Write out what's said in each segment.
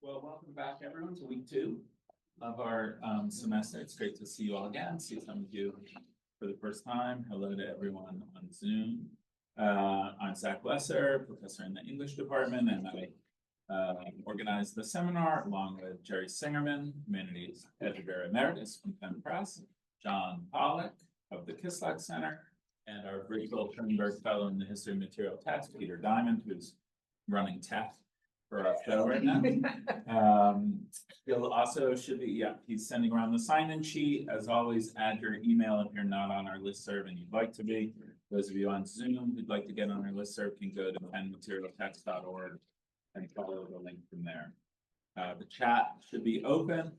Well, welcome back, everyone, to week 2 of our semester. It's great to see you all again. See some of you for the first time. Hello to everyone on Zoom. I'm Zach Lesser, professor in the English department, and I organized the seminar along with Jerry Singerman, humanities editor emeritus from Penn Press, John Pollack of the Kislak Center, and our Rachel Schoenberg fellow in the history of material text, Peter Diamond, who's running tech for our show right now. He'll also he's sending around the sign-in sheet. As always, add your email if you're not on our listserv and you'd like to be. Those of you on Zoom who'd like to get on our listserv can go to pennmaterialtext.org and follow the link from there. The chat should be open,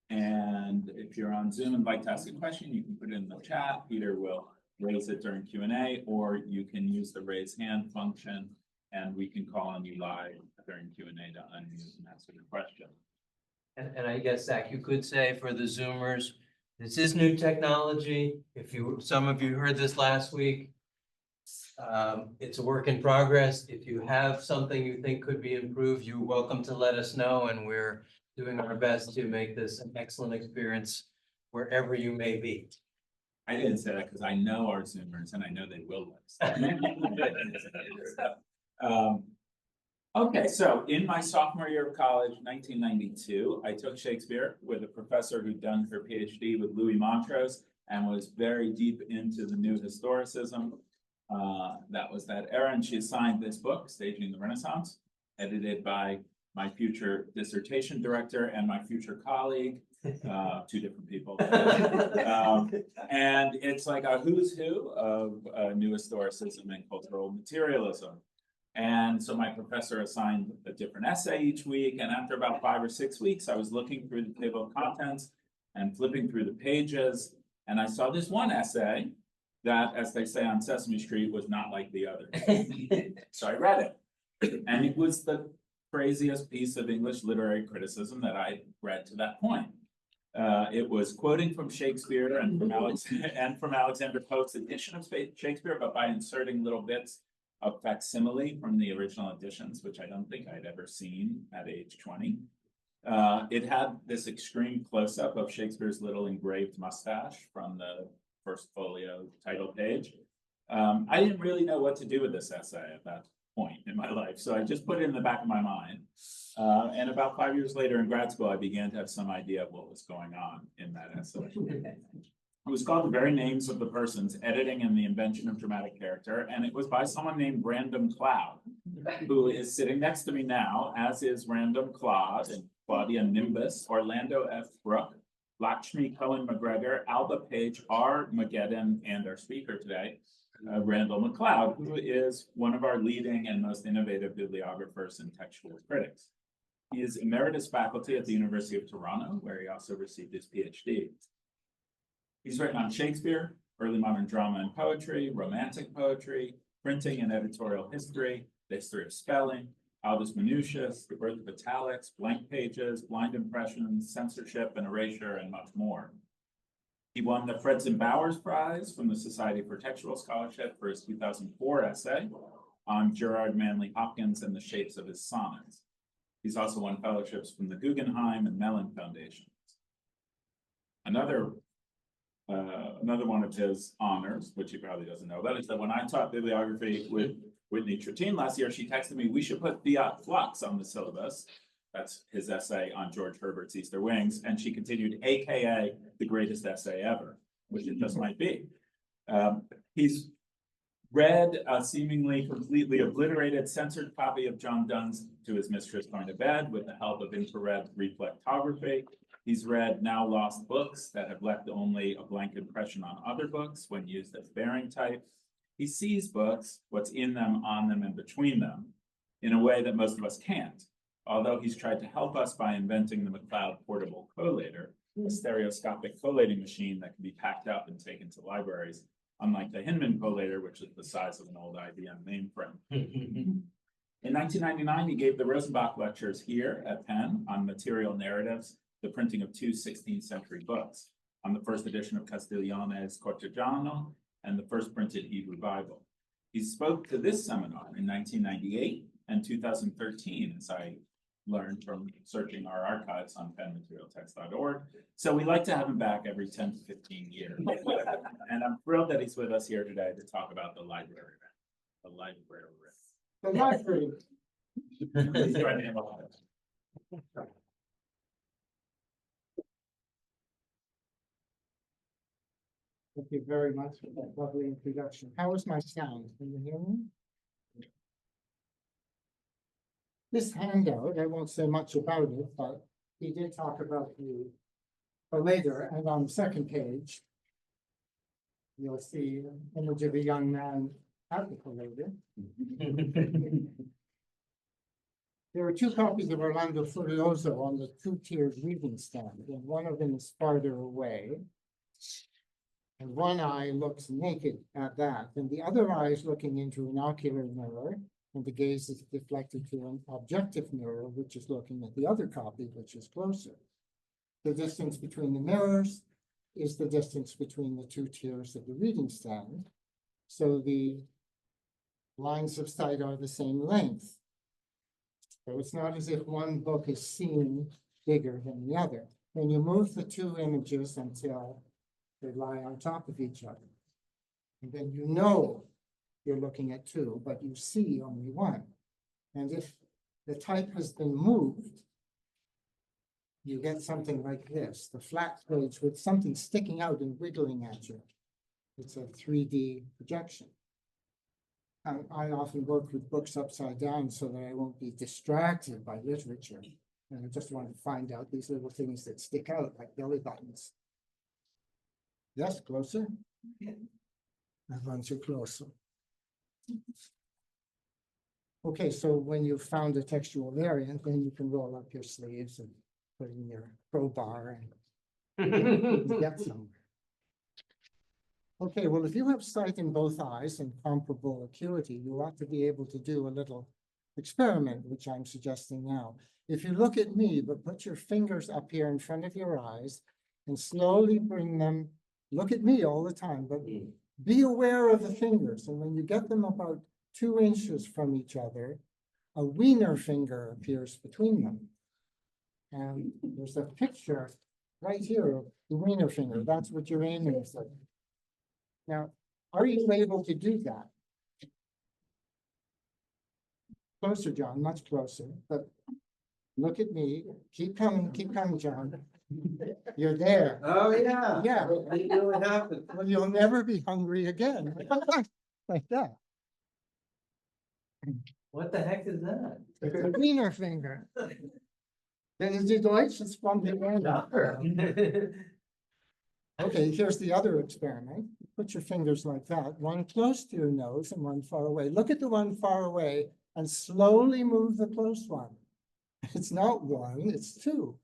and if you're on Zoom and like to ask a question, you can put it in the chat. Peter will raise it during Q&A, or you can use the raise hand function and we can call on you live during Q&A to unmute and answer your question. And I guess, Zach, you could say for the Zoomers, this is new technology. Some of you heard this last week. It's a work in progress. If you have something you think could be improved, you're welcome to let us know, and we're doing our best to make this an excellent experience wherever you may be. I didn't say that because I know our Zoomers and I know they will let us know. Okay, so in my sophomore year of college, 1992, I took Shakespeare with a professor who'd done her PhD with Louis Montrose and was very deep into the new historicism. That was that era, and she assigned this book, Staging the Renaissance, edited by my future dissertation director and my future colleague, two different people. And it's like a who's who of new historicism and cultural materialism. And so my professor assigned a different essay each week. And after about 5 or 6 weeks, I was looking through the table of contents and flipping through the pages. And I saw this one essay that, as they say on Sesame Street, was not like the others. So I read it. And it was the craziest piece of English literary criticism that I read to that point. It was quoting from Shakespeare and from Alexander Pope's edition of Shakespeare, but by inserting little bits of facsimile from the original editions, which I don't think I'd ever seen at age 20. It had this extreme close-up of Shakespeare's little engraved mustache from the first folio title page. I didn't really know what to do with this essay at that point in my life, so I just put it in the back of my mind. And about 5 years later in grad school, I began to have some idea of what was going on in that essay. It was called The Very Names of the Persons, Editing and the Invention of Dramatic Character, and it was by someone named Randall McLeod, who is sitting next to me now, as is Randall McLeod and Claudia Nimbus, Orlando F. Brooke, Lakshmi Cohen McGregor, Alba Page R. Mageddon, and our speaker today, Randall McLeod, who is one of our leading and most innovative bibliographers and textual critics. He is emeritus faculty at the University of Toronto, where he also received his PhD. He's written on Shakespeare, early modern drama and poetry, romantic poetry, printing and editorial history, the history of spelling, Aldus Manutius, the birth of italics, blank pages, blind impressions, censorship and erasure, and much more. He won the Fredson Bowers Prize from the Society for Textual Scholarship for his 2004 essay on Gerard Manley Hopkins and the shapes of his sonnets. He's also won fellowships from the Guggenheim and Mellon Foundations. Another one of his honors, which he probably doesn't know about, is that when I taught bibliography with Whitney Trittin last year, she texted me, we should put Fiat Flux on the syllabus. That's his essay on George Herbert's Easter Wings. And she continued, AKA the greatest essay ever, which it just might be. He's read a seemingly completely obliterated, censored copy of John Donne's To His Mistress Going to Bed with the help of infrared reflectography. He's read now lost books that have left only a blank impression on other books when used as bearing type. He sees books, what's in them, on them, and between them, in a way that most of us can't. Although he's tried to help us by inventing the McLeod Portable Collator, a stereoscopic collating machine that can be packed up and taken to libraries, unlike the Hinman Collator, which is the size of an old IBM mainframe. In 1999, he gave the Rosenbach Lectures here at Penn on material narratives, the printing of 2 16th century books, on the first edition of Castiglione's Cortegiano and the first printed Hebrew Bible. He spoke to this seminar in 1998 and 2013, as I learned from searching our archives on penmaterialtext.org. So we like to have him back every 10 to 15 years. And I'm thrilled that he's with us here today to talk about the library. The library. The library. Please join me in the Thank you very much for that lovely introduction. How is my sound? Can you hear me? This handout, I won't say much about it, but he did talk about the later, and on the second page, you'll see an image of a young man at the collator. There are two copies of Orlando Furioso on the two-tiered reading stand, and one of them is farther away. And one eye looks naked at that, and the other eye is looking into an ocular mirror, and the gaze is deflected to an objective mirror, which is looking at the other copy, which is closer. The distance between the mirrors is the distance between the two tiers of the reading stand. So the lines of sight are the same length. So it's not as if one book is seen bigger than the other. When you move the two images until they lie on top of each other, and then you know you're looking at two, but you see only one. And if the type has been moved, you get something like this, the flat page with something sticking out and wiggling at you. It's a 3D projection. I often work with books upside down so that I won't be distracted by literature. And I just want to find out these little things that stick out like belly buttons. Yes, closer? That one's you closer. Okay, so when you've found a textual variant, then you can roll up your sleeves and put in your crowbar and get somewhere. Okay, well, if you have sight in both eyes and comparable acuity, you ought to be able to do a little experiment, which I'm suggesting now. If you look at me, but put your fingers up here in front of your eyes and slowly bring them, look at me all the time, but be aware of the fingers. And when you get them about 2 inches from each other, a wiener finger appears between them. And there's a picture right here of the wiener finger. That's what you're aiming for. Now, are you able to do that? Closer, John, much closer, but look at me. Keep coming, John. You're there. Oh, yeah. Yeah. I know what happened. Well, you'll never be hungry again. Like that. What the heck is that? It's a wiener finger. Then is die Deutsch is from the end. Okay, here's the other experiment. Put your fingers like that, one close to your nose and one far away. Look at the one far away and slowly move the close one. It's not 1, it's 2.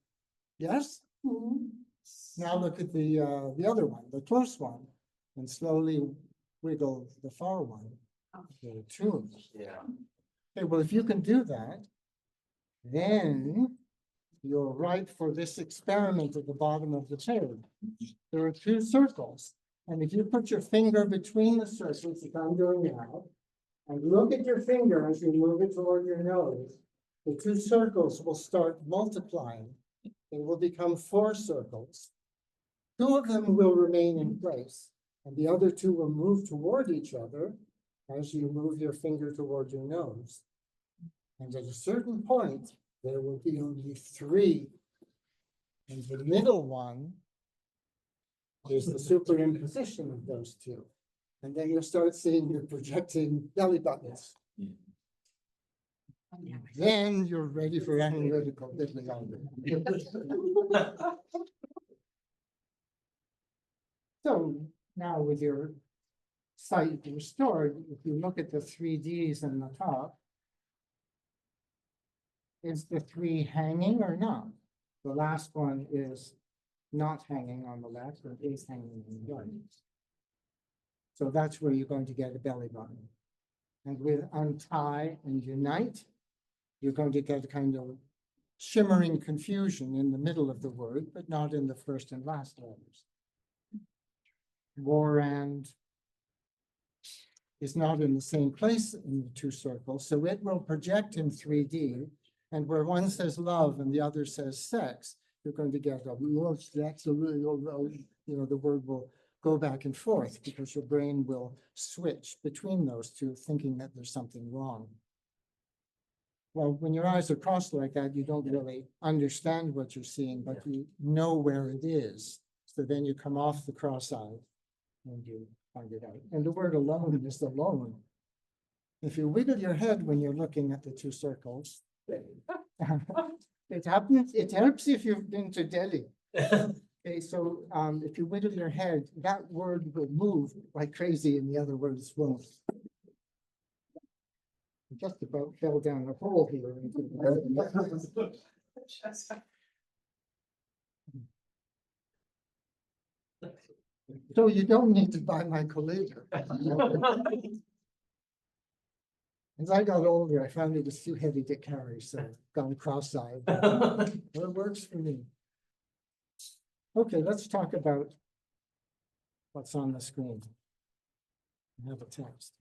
Yes? Now look at the other one, the close one, and slowly wiggle the far one. The 2. Yeah. Okay, well, if you can do that, then you're right for this experiment at the bottom of the page. There are 2 circles, and if you put your finger between the circles, like I'm doing now, and look at your finger as you move it toward your nose, the 2 circles will start multiplying. It will become 4 circles. 2 of them will remain in place, and the other 2 will move toward each other as you move your finger toward your nose. And at a certain point, there will be only 3. And the middle one is the superimposition of those 2. And then you'll start seeing you're projecting belly buttons. Then you're ready for analytical bibliography. So now with your sight restored, if you look at the 3Ds in the top, is the 3 hanging or not? The last one is not hanging on the left, but is hanging on the right. So that's where you're going to get a belly button. And with untie and unite, you're going to get a kind of shimmering confusion in the middle of the word, but not in the first and last letters. Warand is not in the same place in the 2 circles, so it will project in 3D And where one says love and the other says sex, you're going to get a love, sex, the word will go back and forth because your brain will switch between those two, thinking that there's something wrong. Well, when your eyes are crossed like that, you don't really understand what you're seeing, but you know where it is. So then you come off the cross-eyed and you find it out. And the word alone is alone. If you wiggle your head when you're looking at the two circles, it happens. It helps if you've been to Delhi. Okay, so if you wiggle your head, that word will move like crazy and the other words won't. I just about fell down a hole here. So you don't need to buy my collator. As I got older, I found it was too heavy to carry, so I've gone cross-eyed. Well, it works for me. Okay, let's talk about what's on the screen. I have a text.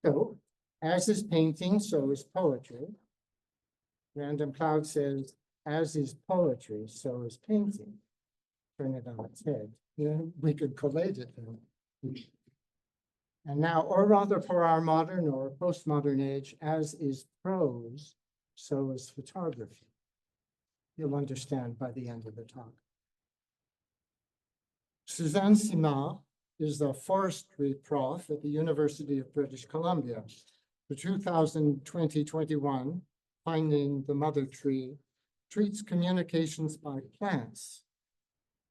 So, as is painting, so is poetry. Randall McLeod says, as is poetry, so is painting. Turn it on its head. Yeah, we could collate it then. And now, or rather for our modern or postmodern age, as is prose, so is photography. You'll understand by the end of the talk. Suzanne Simard is the forestry prof at the University of British Columbia. The 2020-21 Finding the Mother Tree treats communications by plants.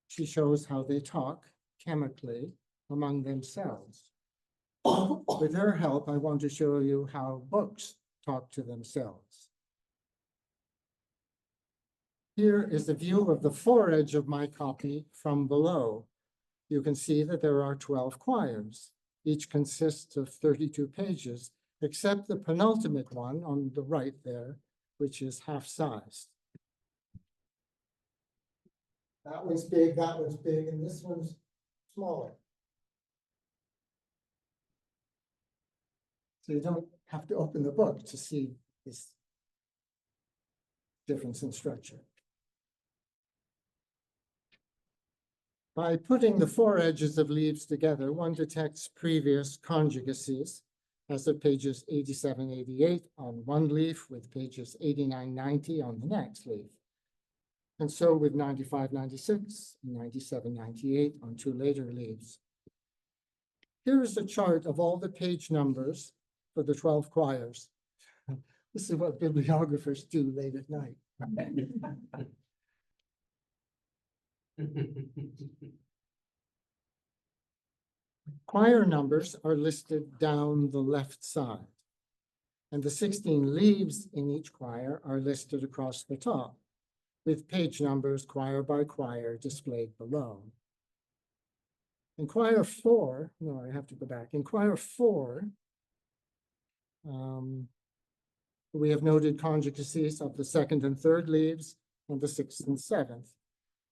She shows how they talk chemically among themselves. With her help, I want to show you how books talk to themselves. Here is a view of the foredge of my copy from below. You can see that there are 12 quires. Each consists of 32 pages, except the penultimate one on the right there, which is half-sized. That was big, and this one's smaller. So you don't have to open the book to see this difference in structure. By putting the four edges of leaves together, one detects previous conjugacies, as of pages 87, 88 on one leaf, with pages 89, 90 on the next leaf. And so with 95, 96, 97, 98 on two later leaves. Here is a chart of all the page numbers for the 12 quires. This is what bibliographers do late at night. Quire numbers are listed down the left side, and the 16 leaves in each quire are listed across the top, with page numbers quire by quire displayed below. In quire 4, no, I have to go back. In quire 4, we have noted conjugacies of the second and third leaves and the sixth and seventh.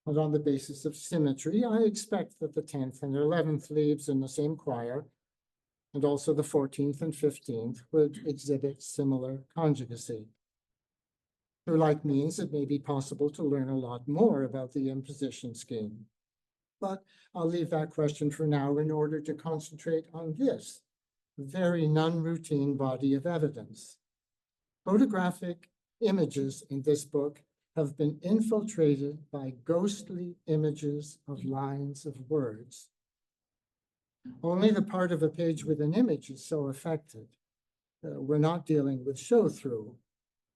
And on the basis of symmetry, I expect that the 10th and 11th leaves in the same quire, and also the 14th and 15th, would exhibit similar conjugacy. Through like means, it may be possible to learn a lot more about the imposition scheme. But I'll leave that question for now in order to concentrate on this very non-routine body of evidence. Photographic images in this book have been infiltrated by ghostly images of lines of words. Only the part of a page with an image is so affected. We're not dealing with show-through,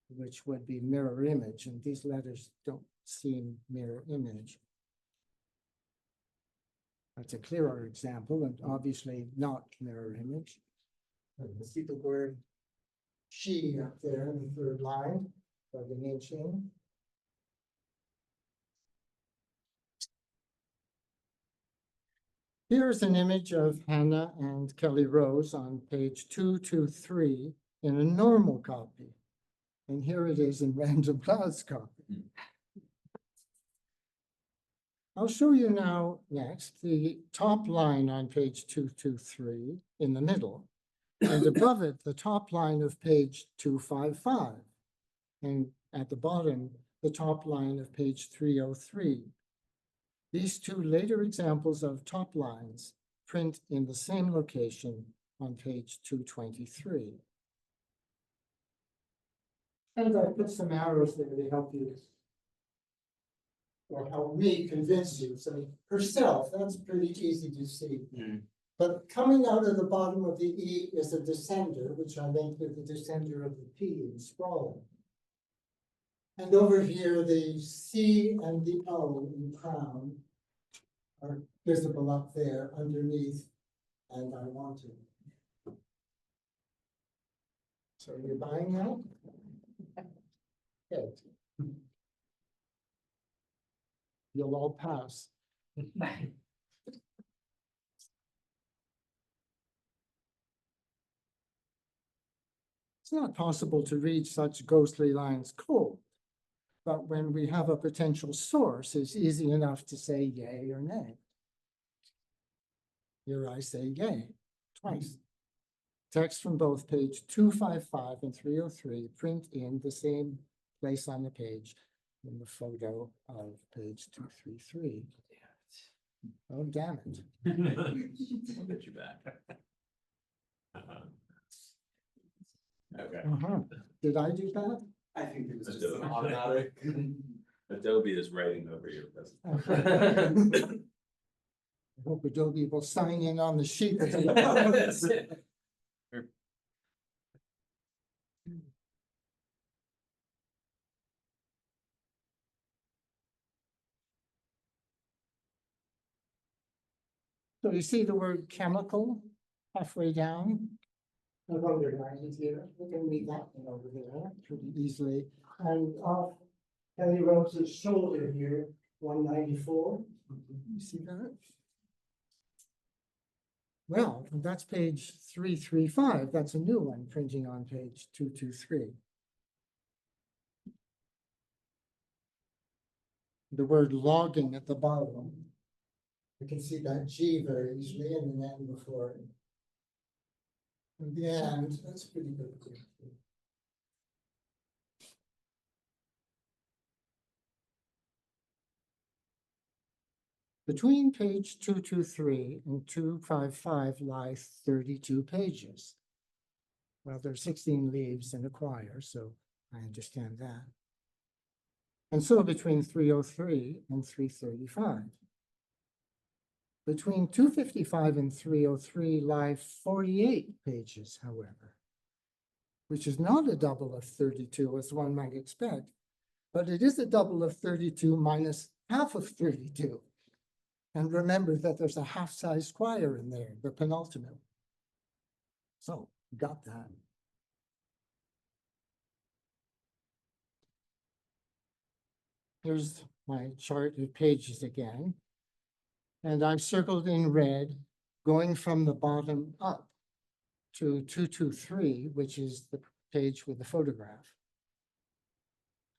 which would be mirror image, and these letters don't seem mirror image. That's a clearer example, and obviously not mirror image. You see the word she up there in the third line, or the name chain. Here's an image of Hannah and Kelly Rose on page 223 in a normal copy. And here it is in Randall McLeod's copy. I'll show you now next the top line on page 223 in the middle, And above it, the top line of page 255. And at the bottom, the top line of page 303. These two later examples of top lines print in the same location on page 223. And I put some arrows there to help you, or help me convince you. So herself, that's pretty easy to see. But coming out of the bottom of the E is a descender, which I linked with the descender of the P in sprawling. And over here, the C and the O in crown are visible up there underneath, and I want to. So you're buying that? Good. You'll all pass. It's not possible to read such ghostly lines cold, but when we have a potential source, it's easy enough to say yay or nay. Here I say yay twice. Text from both page 255 and 303 print in the same place on the page in the photo of page 233. Oh, damn it. I'll get you back. Okay. Did I do that? I think it was just Adobe. an automatic. Adobe is writing over your presentation. I hope Adobe will sign in on the sheet. So you see the word chemical halfway down? I've underlined here. We can read that one over there pretty easily. And off Kelly Rose's shoulder here, 194. You see that? Well, that's page 335. That's a new one printing on page 223. The word logging at the bottom. You can see that G very easily and an N before it. And the end, that's pretty good. Between page 223 and 255 lie 32 pages. Well, there are 16 leaves in a quire, so I understand that. And so between 303 and 335. Between 255 and 303 lie 48 pages, however, which is not a double of 32 as one might expect, but it is a double of 32 minus half of 32. And remember that there's a half-size quire in there, the penultimate. So, got that. Here's my chart of pages again. And I've circled in red, going from the bottom up to 223, which is the page with the photograph.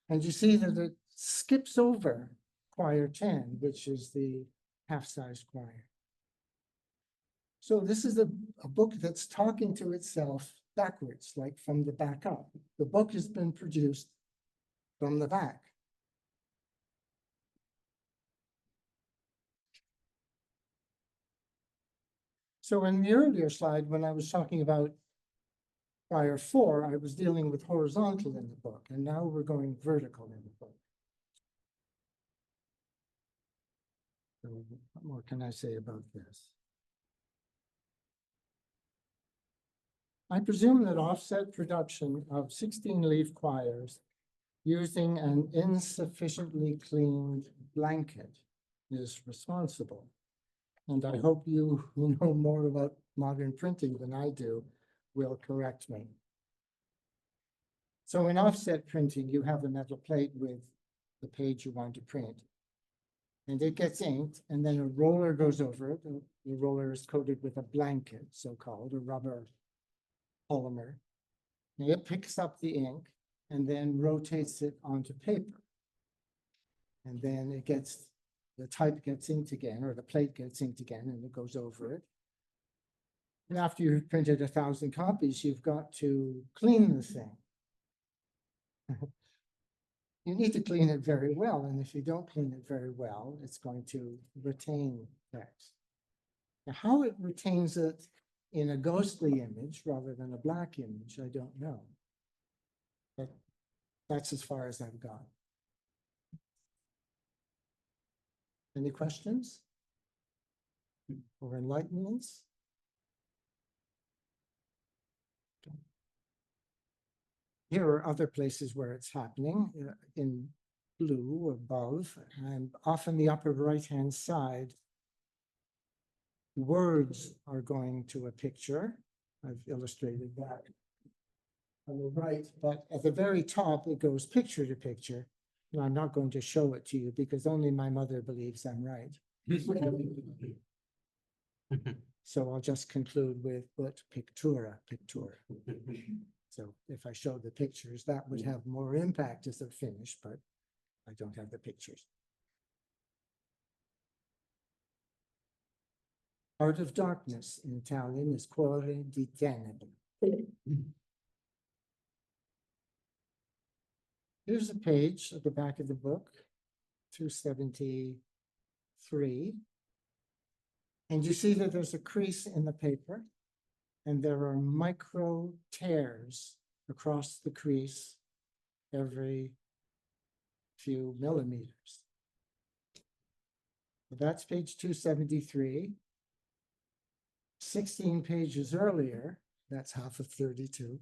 And you see that it skips over quire 10, which is the half-size quire. So this is a book that's talking to itself backwards, like from the back up. The book has been produced from the back. So in the earlier slide, when I was talking about quire 4, I was dealing with horizontal in the book, and now we're going vertical in the book. So what more can I say about this? I presume that offset production of 16-leaf quires using an insufficiently cleaned blanket is responsible. And I hope you who know more about modern printing than I do will correct me. So in offset printing, you have a metal plate with the page you want to print. And it gets inked, and then a roller goes over it. The roller is coated with a blanket, so-called, a rubber polymer. And it picks up the ink and then rotates it onto paper. And then it gets, the type gets inked again, or the plate gets inked again, and it goes over it. And after you've printed 1,000 copies, you've got to clean the thing. You need to clean it very well, and if you don't clean it very well, it's going to retain text. Now, how it retains it in a ghostly image rather than a black image, I don't know. But that's as far as I've gone. Any questions or enlightenments? Here are other places where it's happening in blue above, and off in the upper right-hand side, words are going to a picture. I've illustrated that on the right, but at the very top, it goes picture to picture. And I'm not going to show it to you because only my mother believes I'm right. So I'll just conclude with ut pictura, pictura. So if I show the pictures, that would have more impact as a finish, but I don't have the pictures. Heart of darkness in Italian is cuore di tenebre. Here's a page at the back of the book, 273. And you see that there's a crease in the paper, and there are micro tears across the crease every few millimeters. So that's page 273. 16 pages earlier, that's half of 32,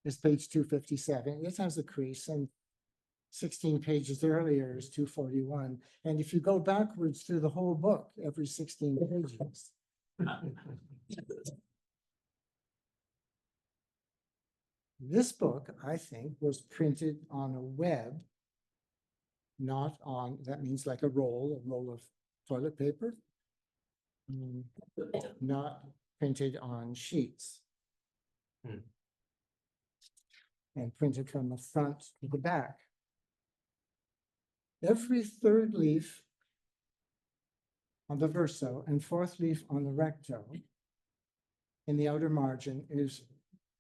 is page 257. It has a crease, and 16 pages earlier is 241. And if you go backwards through the whole book, every 16 pages. This book, I think, was printed on a web, not on, that means like a roll of toilet paper, not printed on sheets. And printed from the front to the back. Every third leaf on the verso and fourth leaf on the recto in the outer margin is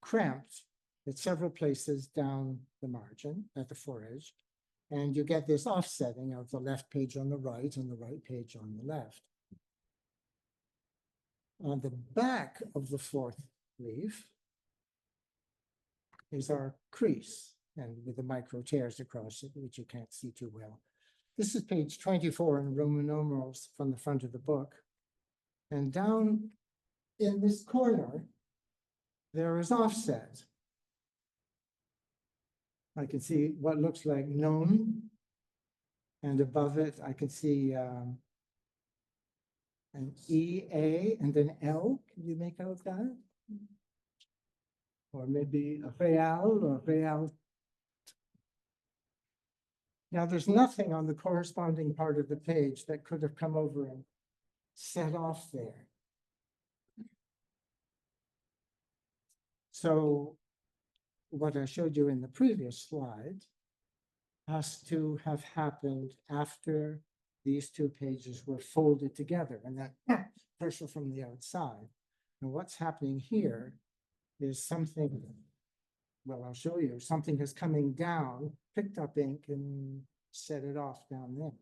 cramped at several places down the margin at the foredge, and you get this offsetting of the left page on the right and the right page on the left. On the back of the fourth leaf is our crease, and with the micro tears across it, which you can't see too well. This is page 24 in Roman numerals from the front of the book. And down in this corner, there is offset. I can see what looks like non, and above it, I can see an EA and an L. Can you make out that? Or maybe a real or real. Now, there's nothing on the corresponding part of the page that could have come over and set off there. So what I showed you in the previous slide has to have happened after these two pages were folded together, and that pressure from the outside. And what's happening here is something, well, I'll show you, something is coming down, picked up ink and set it off down there.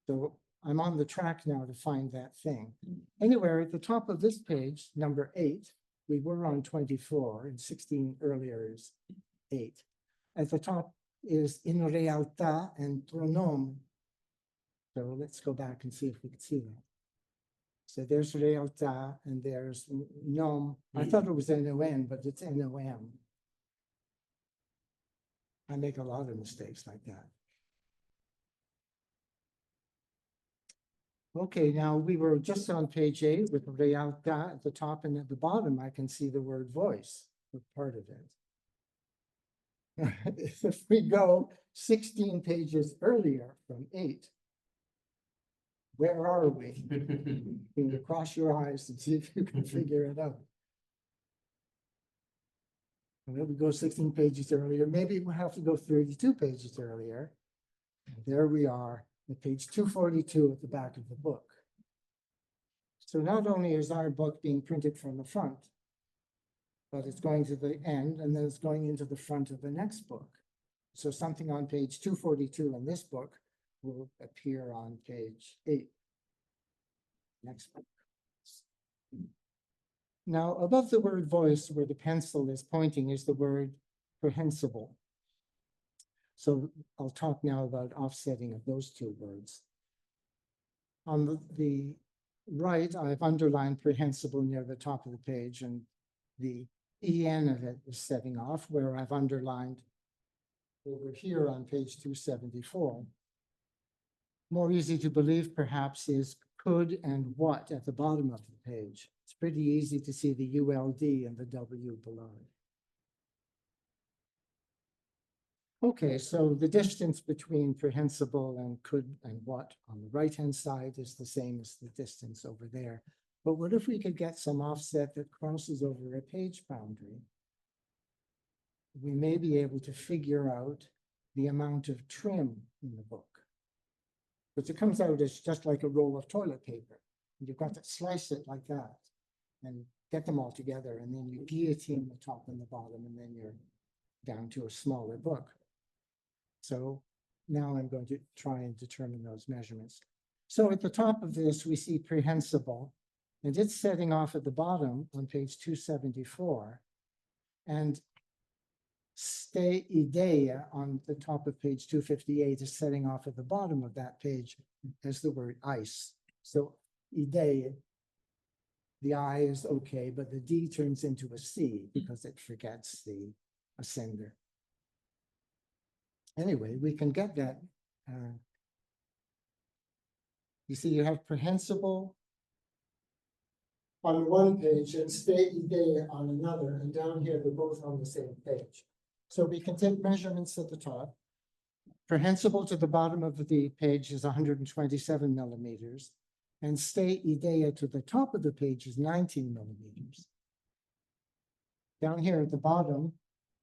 So I'm on the track now to find that thing. Anywhere at the top of this page, number 8, we were on 24 and 16 earlier is 8. At the top is in realtà and pronom. So let's go back and see if we can see that. So there's realtà and there's nom. I thought it was NON, but it's NOM. I make a lot of mistakes like that. Okay, now we were just on page 8 with realtà at the top, and at the bottom, I can see the word voice, or part of it. If we go 16 pages earlier from 8, where are we? You can cross your eyes and see if you can figure it out. And then we go 16 pages earlier. Maybe we'll have to go 32 pages earlier. And there we are at page 242 at the back of the book. So not only is our book being printed from the front, but it's going to the end and then it's going into the front of the next book. So something on page 242 in this book will appear on page 8. Next book. Now, above the word voice, where the pencil is pointing, is the word prehensible. So I'll talk now about offsetting of those two words. On the right, I've underlined prehensible near the top of the page, and the EN of it is setting off, where I've underlined over here on page 274. More easy to believe, perhaps, is could and what at the bottom of the page. It's pretty easy to see the ULD and the W below it. Okay, so the distance between prehensible and could and what on the right-hand side is the same as the distance over there. But what if we could get some offset that crosses over a page boundary? We may be able to figure out the amount of trim in the book. But it comes out as just like a roll of toilet paper. You've got to slice it like that and get them all together, and then you guillotine the top and the bottom, and then you're down to a smaller book. So now I'm going to try and determine those measurements. So at the top of this, we see prehensible, and it's setting off at the bottom on page 274. And ste idea on the top of page 258 is setting off at the bottom of that page as the word ice. So idea, the I is okay, but the D turns into a C because it forgets the ascender. Anyway, we can get that. You see, you have prehensible on one page and ste idea on another, and down here they're both on the same page. So we can take measurements at the top. Prehensible to the bottom of the page is 127 millimeters, and ste idea to the top of the page is 19 millimeters. Down here at the bottom,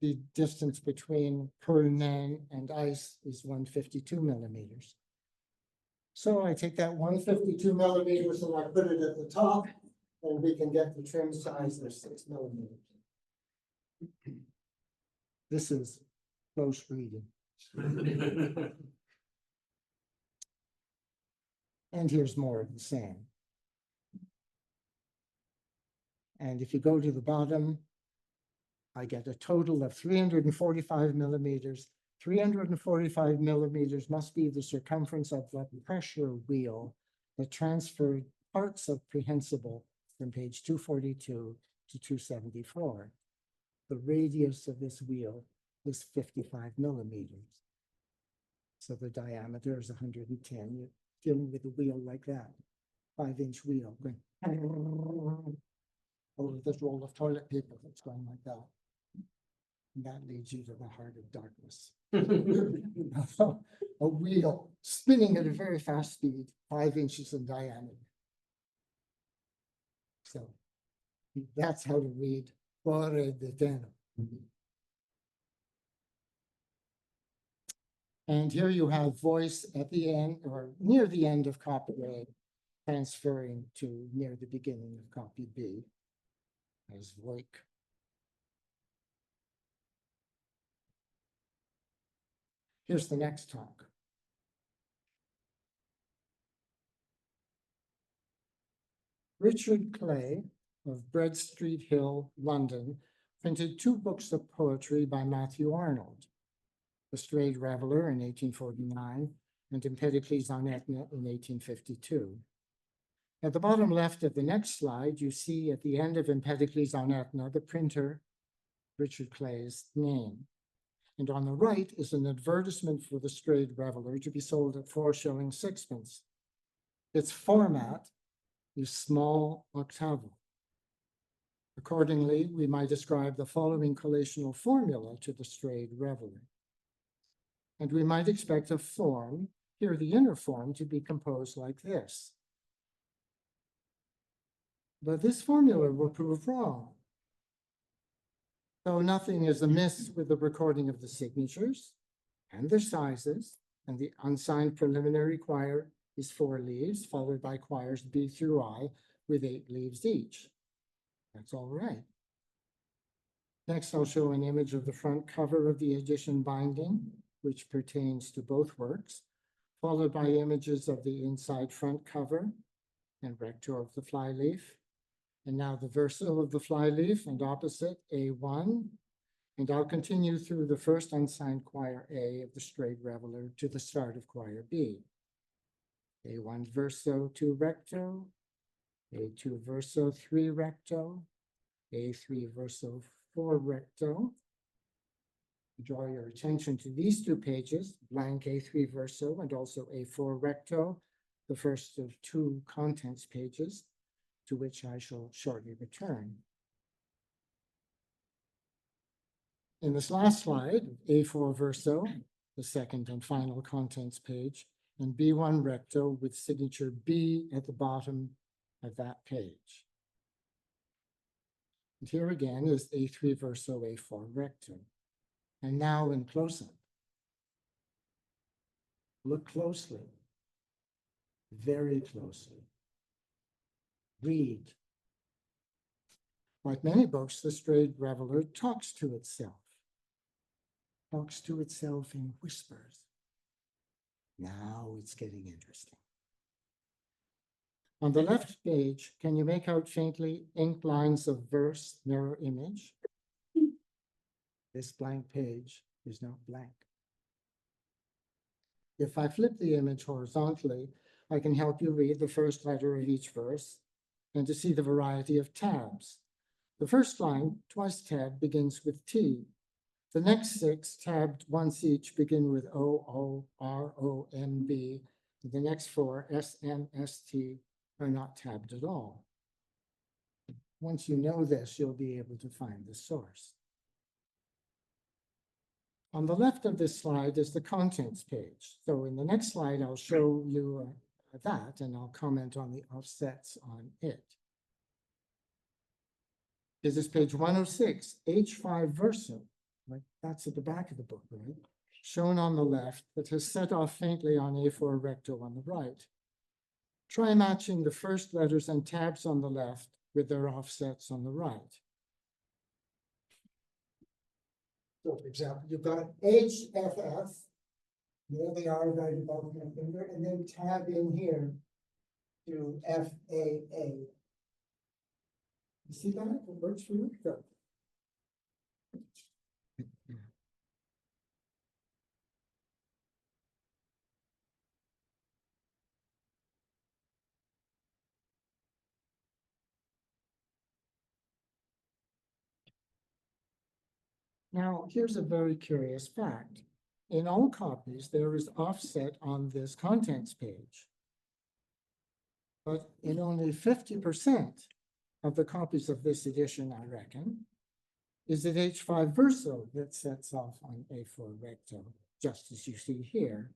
the distance between Pernan and ice is 152 millimeters. So I take that 152 millimeters and I put it at the top, and we can get the trim size of 6 millimeters. This is close reading. And here's more of the same. And if you go to the bottom, I get a total of 345 millimeters. 345 millimeters must be the circumference of the pressure wheel that transferred parts of prehensible from page 242 to 274. The radius of this wheel is 55 millimeters. So the diameter is 110. You're dealing with a wheel like that, 5-inch wheel going over this roll of toilet paper that's going like that. And that leads you to the heart of darkness. A wheel spinning at a very fast speed, 5 inches in diameter. So that's how to read Cuore di Tenno. And here you have voice at the end or near the end of copy A, transferring to near the beginning of copy B as voic. Here's the next talk. Richard Clay of Bread Street Hill, London, printed 2 books of poetry by Matthew Arnold, The Strayed Reveller in 1849 and Empedocles on Etna in 1852. At the bottom left of the next slide, you see at the end of Empedocles on Etna, the printer, Richard Clay's name. And on the right is an advertisement for The Strayed Reveller to be sold at 4 shillings 6pence. Its format is small octavo. Accordingly, we might ascribe the following collational formula to The Strayed Reveller. And we might expect a form, here the inner form, to be composed like this. But this formula will prove wrong. So nothing is amiss with the recording of the signatures and their sizes, and the unsigned preliminary quire is 4 leaves, followed by quires B through I, with 8 leaves each. That's all right. Next, I'll show an image of the front cover of the edition binding, which pertains to both works, followed by images of the inside front cover and recto of the flyleaf. And now the verso of the flyleaf and opposite A1. And I'll continue through the first unsigned quire A of the Strayed Reveller to the start of quire B. A1 verso 2 recto, A2 verso 3 recto, A3 verso 4 recto. Draw your attention to these 2 pages, blank A3 verso and also A4 recto, the first of 2 contents pages, to which I shall shortly return. In this last slide, A4 verso, the second and final contents page, and B1 recto with signature B at the bottom of that page. And here again is A3 verso, A4 recto. And now in close-up. Look closely, very closely. Read. Like many books, the Strayed Reveller talks to itself in whispers. Now it's getting interesting. On the left page, can you make out faintly inked lines of verse, mirror image? This blank page is not blank. If I flip the image horizontally, I can help you read the first letter of each verse and to see the variety of tabs. The first line, twice tabbed, begins with T. The next 6, tabbed once each, begin with O, O, R, O, M, B. The next 4, S, M, S, T, are not tabbed at all. Once you know this, you'll be able to find the source. On the left of this slide is the contents page. So in the next slide, I'll show you that, and I'll comment on the offsets on it. This is page 106, H5 verso. Right? That's at the back of the book, right? Shown on the left, that has set off faintly on A4 recto on the right. Try matching the first letters and tabs on the left with their offsets on the right. So for example, you've got HFF, there they are right above my finger, and then tab in here to FAA. You see that? It works for you? Good. Now, here's a very curious fact. In all copies, there is offset on this contents page. But in only 50% of the copies of this edition, I reckon, is it H5 verso that sets off on A4 recto, just as you see here.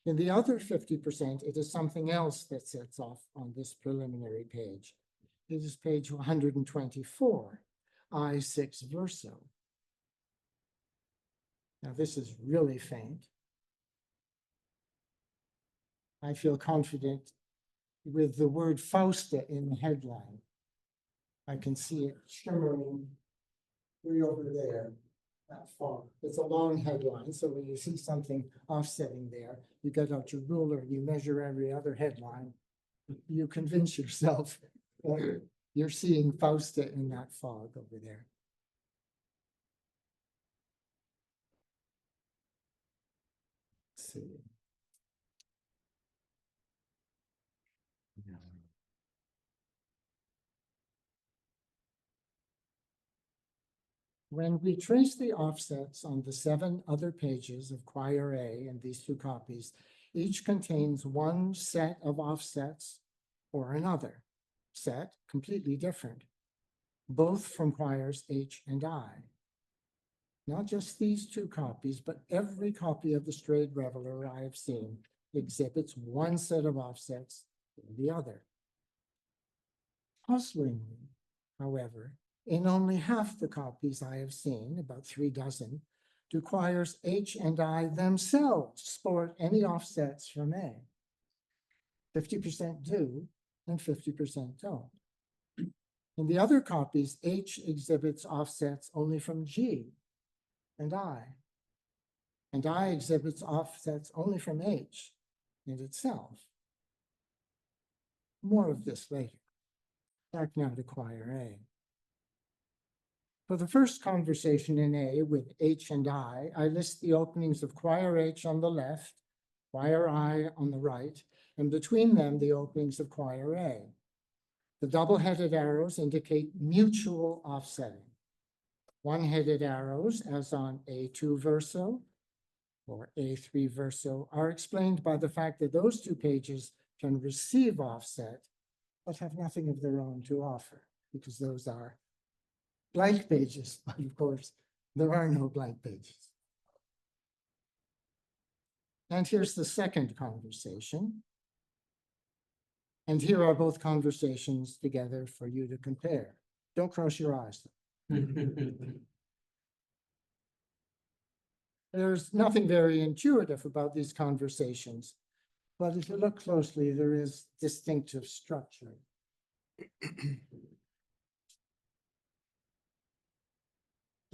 In the other 50%, it is something else that sets off on this preliminary page. It is page 124, I6 verso. Now, this is really faint. I feel confident with the word Fausta in the headline. I can see it shimmering way over there, that far. It's a long headline, so when you see something offsetting there, you get out your ruler, you measure every other headline. You convince yourself that you're seeing Fausta in that fog over there. Let's see. When we trace the offsets on the 7 other pages of Quire A and these 2 copies, each contains one set of offsets or another set, completely different, both from Quires H and I. Not just these 2 copies, but every copy of the Strayed Reveller I have seen exhibits one set of offsets or the other. Puzzlingly, however, in only half the copies I have seen, about 3 dozen, do Quires H and I themselves sport any offsets from A. 50% do, and 50% don't. In the other copies, H exhibits offsets only from G and I exhibits offsets only from H in itself. More of this later. Back now to choir A. For the first conversation in A with H and I list the openings of choir H on the left, choir I on the right, and between them the openings of choir A. The double-headed arrows indicate mutual offsetting. One-headed arrows, as on A2 verso or A3 verso, are explained by the fact that those two pages can receive offset, but have nothing of their own to offer, because those are blank pages. But of course, there are no blank pages. And here's the second conversation. And here are both conversations together for you to compare. Don't cross your eyes. There's nothing very intuitive about these conversations, but if you look closely, there is distinctive structure.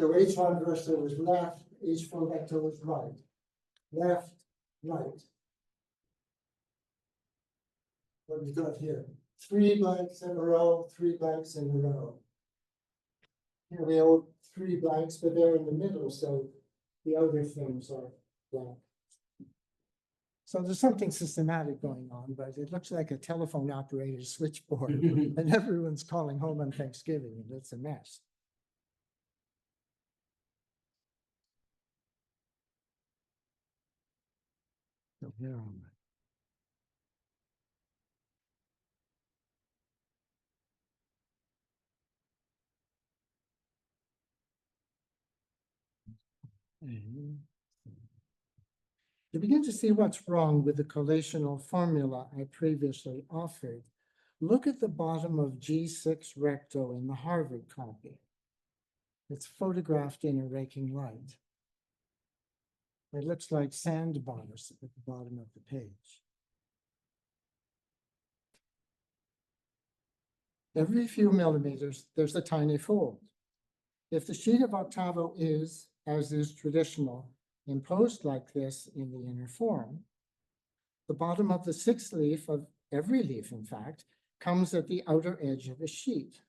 So H1 verso was left, H4 vector was right. Left, right. What have we got here? 3 blanks in a row, 3 blanks in a row. Here we have 3 blanks, but they're in the middle, so the other things are blank. So there's something systematic going on, but it looks like a telephone operator's switchboard, and everyone's calling home on Thanksgiving, and it's a mess. So here am I. To begin to see what's wrong with the collational formula I previously offered, look at the bottom of G6 recto in the Harvard copy. It's photographed in a raking light. It looks like sandbars at the bottom of the page. Every few millimeters, there's a tiny fold. If the sheet of octavo is, as is traditional, imposed like this in the inner form, the bottom of the 6th leaf of every leaf, in fact, comes at the outer edge of the sheet.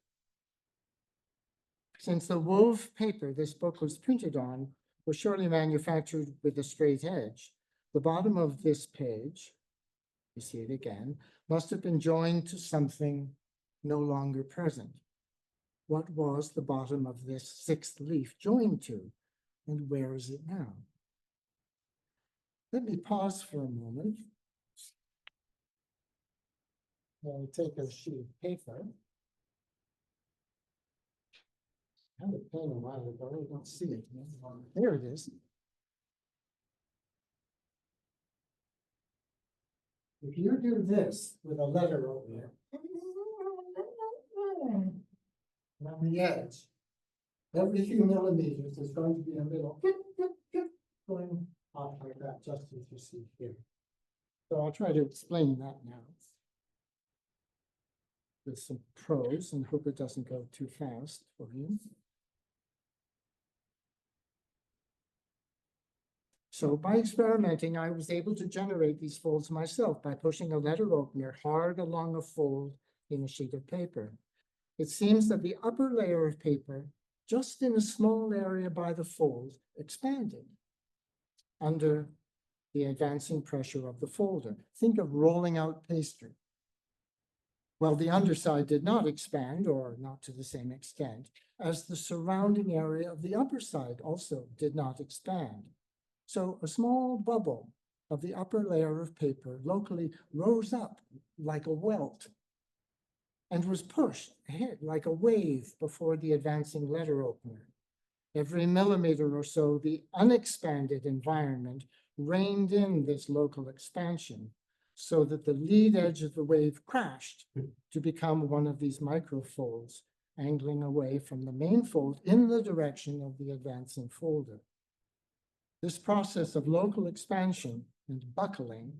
Since the wove paper this book was printed on was surely manufactured with a straight edge, the bottom of this page, you see it again, must have been joined to something no longer present. What was the bottom of this 6th leaf joined to, and where is it now? Let me pause for a moment. I'll take a sheet of paper. I had a pen a while ago, I don't see it. There it is. If you do this with a letter opener on the edge, every few millimeters there's going to be a little going off like that, just as you see here. So I'll try to explain that now with some prose and hope it doesn't go too fast for you. So by experimenting, I was able to generate these folds myself by pushing a letter opener hard along a fold in a sheet of paper. It seems that the upper layer of paper, just in a small area by the fold, expanded under the advancing pressure of the folder. Think of rolling out pastry. Well, the underside did not expand, or not to the same extent, as the surrounding area of the upper side also did not expand. So a small bubble of the upper layer of paper locally rose up like a welt and was pushed ahead like a wave before the advancing letter opener. Every millimeter or so, the unexpanded environment reined in this local expansion so that the lead edge of the wave crashed to become one of these microfolds, angling away from the main fold in the direction of the advancing folder. This process of local expansion and buckling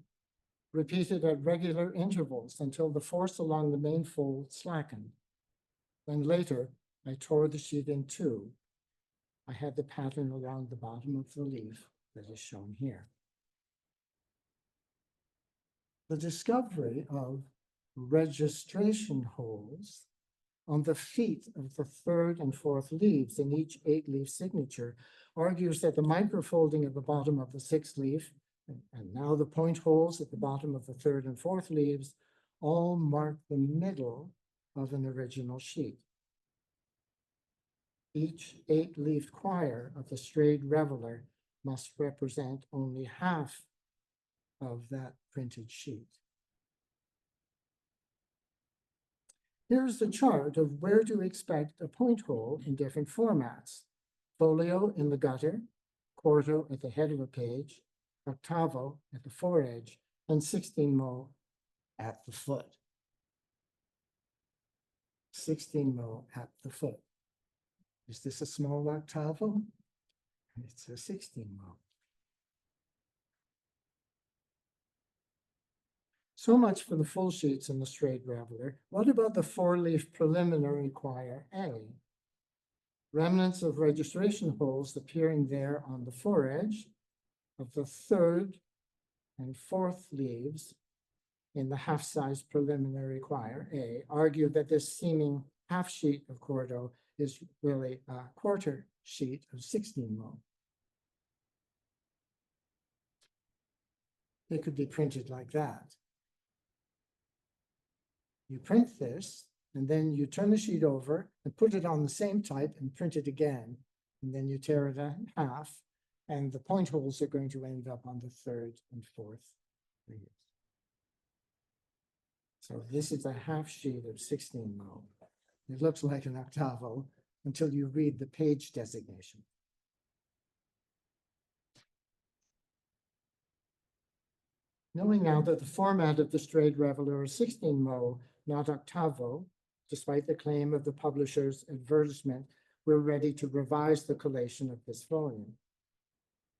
repeated at regular intervals until the force along the main fold slackened. Then later, I tore the sheet in two. I had the pattern along the bottom of the leaf that is shown here. The discovery of registration holes on the feet of the third and fourth leaves in each 8-leaf signature argues that the microfolding at the bottom of the sixth leaf and now the point holes at the bottom of the third and fourth leaves all mark the middle of an original sheet. Each 8-leaf quire of the strayed reveler must represent only half of that printed sheet. Here's the chart of where to expect a point hole in different formats. Folio in the gutter, quarto at the head of a page, octavo at the foredge, and 16mo at the foot. 16mo at the foot. Is this a small octavo? It's a 16mo. So much for the full sheets in the straight reveler. What about the 4-leaf preliminary quire A? Remnants of registration holes appearing there on the foredge of the third and fourth leaves in the half-size preliminary quire A argue that this seeming half sheet of quarto is really a quarter sheet of 16mo. It could be printed like that. You print this, and then you turn the sheet over and put it on the same type and print it again. And then you tear it in half, and the point holes are going to end up on the third and fourth leaves. So this is a half sheet of 16mo. It looks like an octavo until you read the page designation. Knowing now that the format of the strayed reveler is 16mo, not octavo, despite the claim of the publisher's advertisement, we're ready to revise the collation of this volume.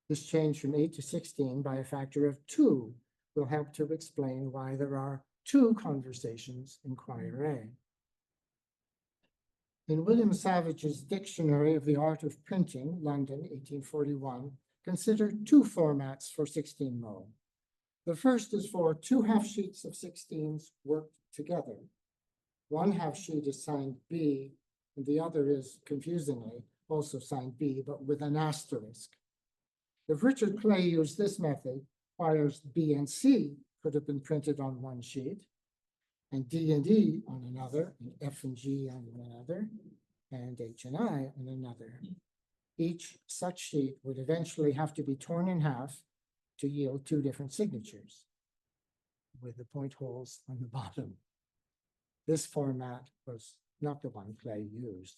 This change from 8 to 16 by a factor of 2 will help to explain why there are 2 conversations in quire A. In William Savage's Dictionary of the Art of Printing, London, 1841, consider 2 formats for 16mo. The first is for 2 half sheets of 16s worked together. One half sheet is signed B, and the other is, confusingly, also signed B, but with an asterisk. If Richard Clay used this method, quires B and C could have been printed on one sheet, and D and E on another, and F and G on another, and H and I on another. Each such sheet would eventually have to be torn in half to yield 2 different signatures with the point holes on the bottom. This format was not the one Clay used.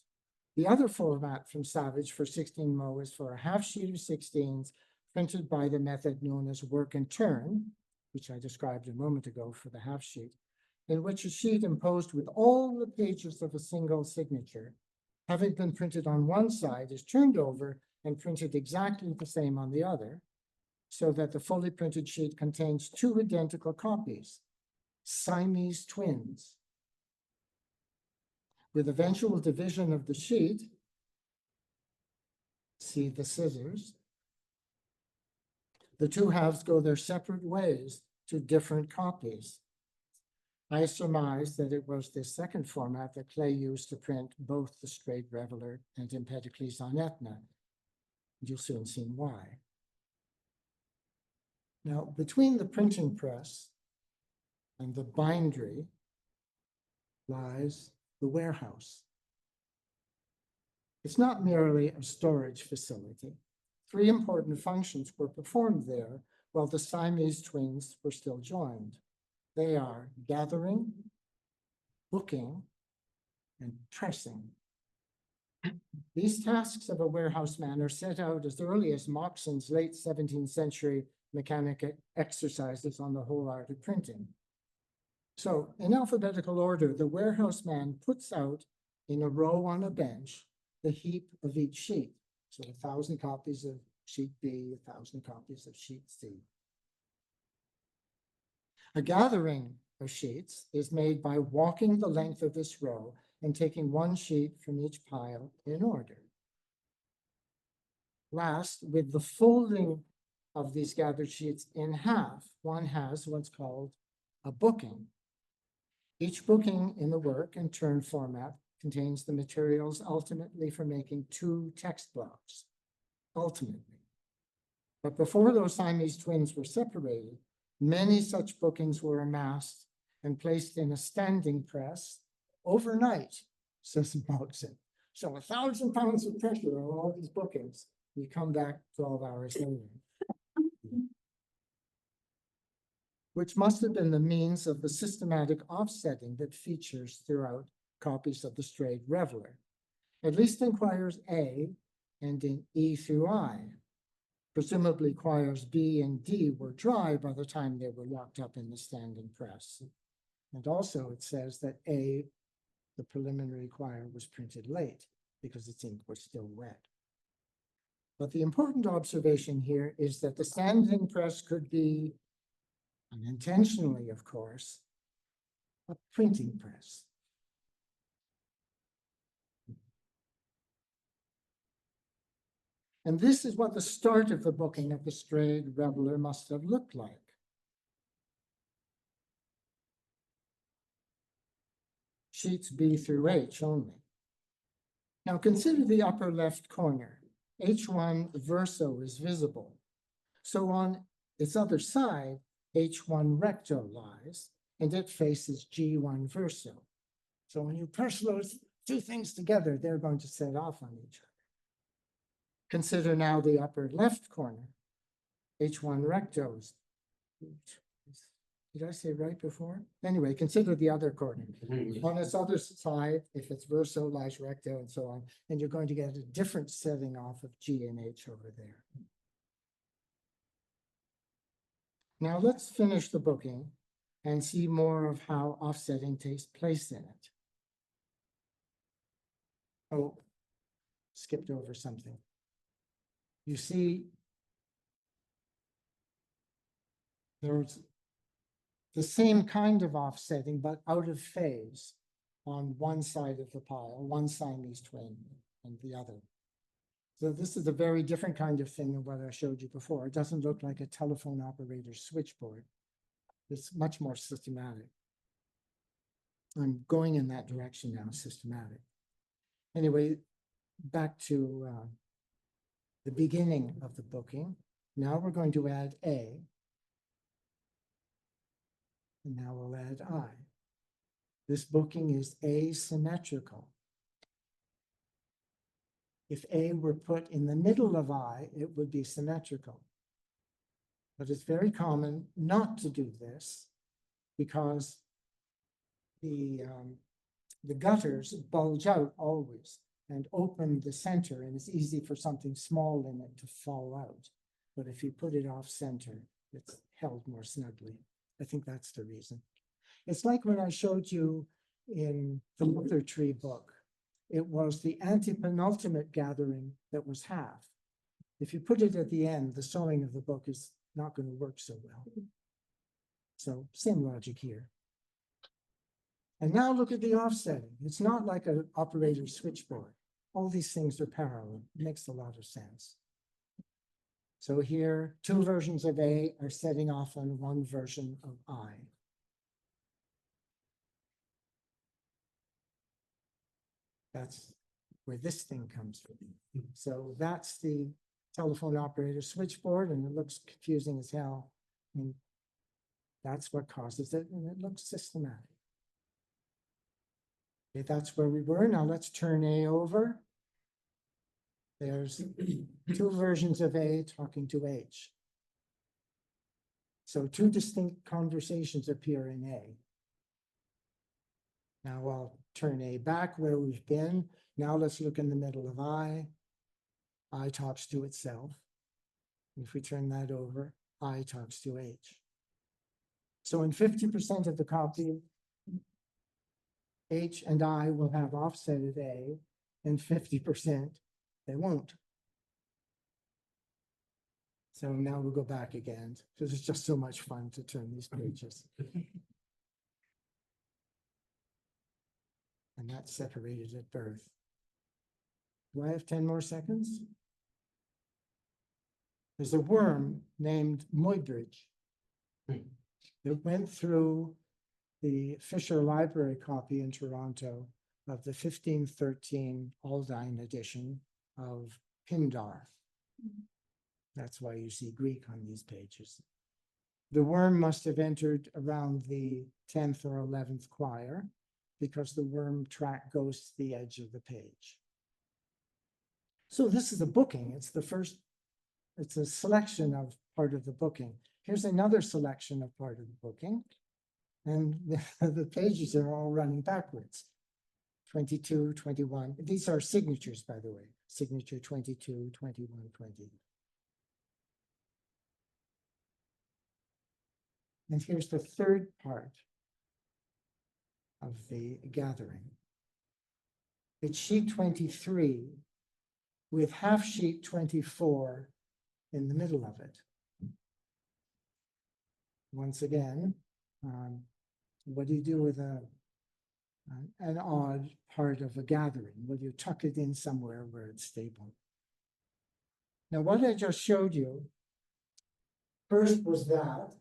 The other format from Savage for 16mo is for a half sheet of 16s printed by the method known as work and turn, which I described a moment ago for the half sheet, in which a sheet imposed with all the pages of a single signature, having been printed on one side, is turned over and printed exactly the same on the other, so that the fully printed sheet contains 2 identical copies, Siamese twins. With eventual division of the sheet, see the scissors, the 2 halves go their separate ways to different copies. I surmise that it was this second format that Clay used to print both the strayed reveler and Empedocles on Etna. You'll soon see why. Now, between the printing press and the bindery lies the warehouse. It's not merely a storage facility. 3 important functions were performed there while the Siamese twins were still joined. They are gathering, booking, and pressing. These tasks of a warehouse man are set out as early as Moxon's late 17th century mechanic exercises on the whole art of printing. So in alphabetical order, the warehouse man puts out in a row on a bench the heap of each sheet. So 1,000 copies of sheet B, 1,000 copies of sheet C. A gathering of sheets is made by walking the length of this row and taking one sheet from each pile in order. Last, with the folding of these gathered sheets in half, one has what's called a booking. Each booking in the work and turn format contains the materials ultimately for making 2 text blocks, ultimately. But before those Siamese twins were separated, many such bookings were amassed and placed in a standing press overnight, says Moxon. So 1,000 pounds of pressure on all these bookings. You come back 12 hours later. Which must have been the means of the systematic offsetting that features throughout copies of the Strayed Reveller. At least in quires A and in E through I. Presumably quires B and D were dry by the time they were locked up in the standing press. And also it says that A, the preliminary quire, was printed late because its ink was still wet. But the important observation here is that the standing press could be, unintentionally of course, a printing press. And this is what the start of the booking of the Strayed Reveller must have looked like. Sheets B through H only. Now consider the upper left corner. H1 verso is visible. So on its other side, H1 recto lies, and it faces G1 verso. So when you press those 2 things together, they're going to set off on each other. Consider now the upper left corner, H1 rectos. Did I say right before? Anyway, consider the other corner. On its other side, if it's verso, lies recto, and so on, and you're going to get a different setting off of G and H over there. Now let's finish the booking and see more of how offsetting takes place in it. Oh, skipped over something. You see, there's the same kind of offsetting, but out of phase on one side of the pile, one Siamese twin and the other. So this is a very different kind of thing than what I showed you before. It doesn't look like a telephone operator's switchboard. It's much more systematic. I'm going in that direction now, systematic. Anyway, back to the beginning of the booking. Now we're going to add A. And now we'll add I. This booking is asymmetrical. If A were put in the middle of I, it would be symmetrical. But it's very common not to do this because the gutters bulge out always and open the center, and it's easy for something small in it to fall out. But if you put it off center, it's held more snugly. I think that's the reason. It's like when I showed you in the Mother Tree book, it was the antepenultimate gathering that was half. If you put it at the end, the sewing of the book is not going to work so well. So same logic here. And now look at the offsetting. It's not like an operator's switchboard. All these things are parallel. It makes a lot of sense. So here, 2 versions of A are setting off on one version of I. That's where this thing comes from. So that's the telephone operator switchboard, and it looks confusing as hell. And that's what causes it, and it looks systematic. Okay, that's where we were. Now let's turn A over. There's 2 versions of A talking to H. So 2 distinct conversations appear in A. Now I'll turn A back where we've been. Now let's look in the middle of I. I talks to itself. If we turn that over, I talks to H. So in 50% of the copy, H and I will have offsetted A, and 50% they won't. So now we'll go back again, because it's just so much fun to turn these pages. And that's separated at birth. Do I have 10 more seconds? There's a worm named Muybridge that went through the Fisher Library copy in Toronto of the 1513 Aldine edition of Pindar. That's why you see Greek on these pages. The worm must have entered around the 10th or 11th quire because the worm track goes to the edge of the page. So this is a booking. It's the first, it's a selection of part of the booking. Here's another selection of part of the booking. And the pages are all running backwards. 22, 21. These are signatures, by the way. Signature 22, 21, 20. And here's the third part of the gathering. It's sheet 23 with half sheet 24 in the middle of it. Once again, what do you do with an odd part of a gathering? Well, you tuck it in somewhere where it's stable. Now, what I just showed you, first was that,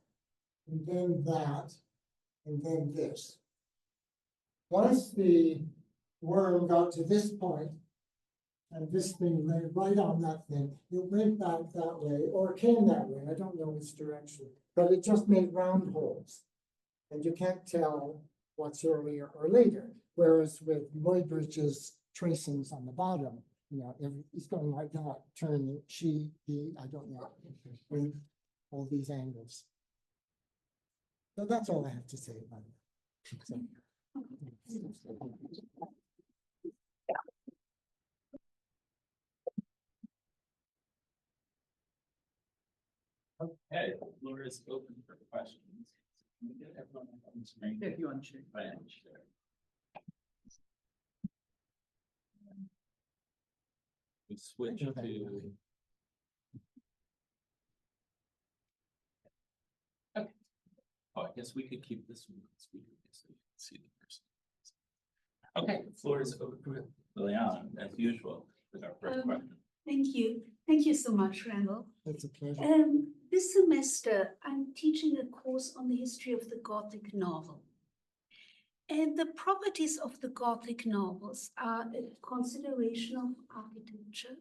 and then this. Once the worm got to this point, and this thing lay right on that thing, it went back that way, or came that way, I don't know which direction, but it just made round holes. And you can't tell what's earlier or later. Whereas with Muybridge's tracings on the bottom, you know, it's going like that, turn, she, he, I don't know, with all these angles. So that's all I have to say about it. So. Okay, the floor is open for questions. Can we get everyone up on the screen? If you want to share. I am sure. We switch to. Okay. Oh, I guess we could keep this one on speaker so you can see the person. Okay, the floor is open for Liliana, as usual, with our first question. Thank you. Thank you so much, Randall. That's a pleasure. This semester, I'm teaching a course on the history of the Gothic novel. And the properties of the Gothic novels are a consideration of architecture,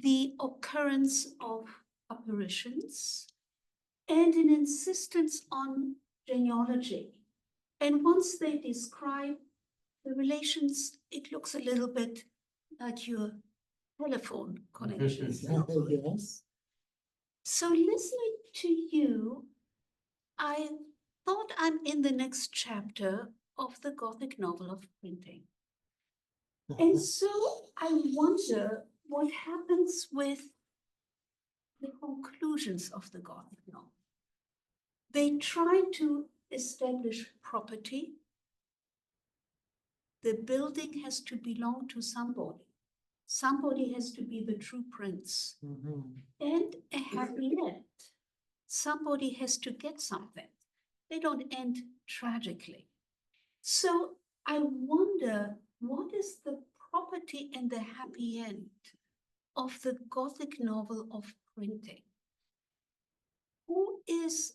the occurrence of apparitions, and an insistence on genealogy. And once they describe the relations, it looks a little bit like your telephone connections. Yes. So listening to you, I thought I'm in the next chapter of the Gothic novel of printing. And so I wonder what happens with the conclusions of the Gothic novel. They try to establish property. The building has to belong to somebody. Somebody has to be the true prince. And a happy end. Somebody has to get something. They don't end tragically. So I wonder, what is the property and the happy end of the Gothic novel of printing? Who is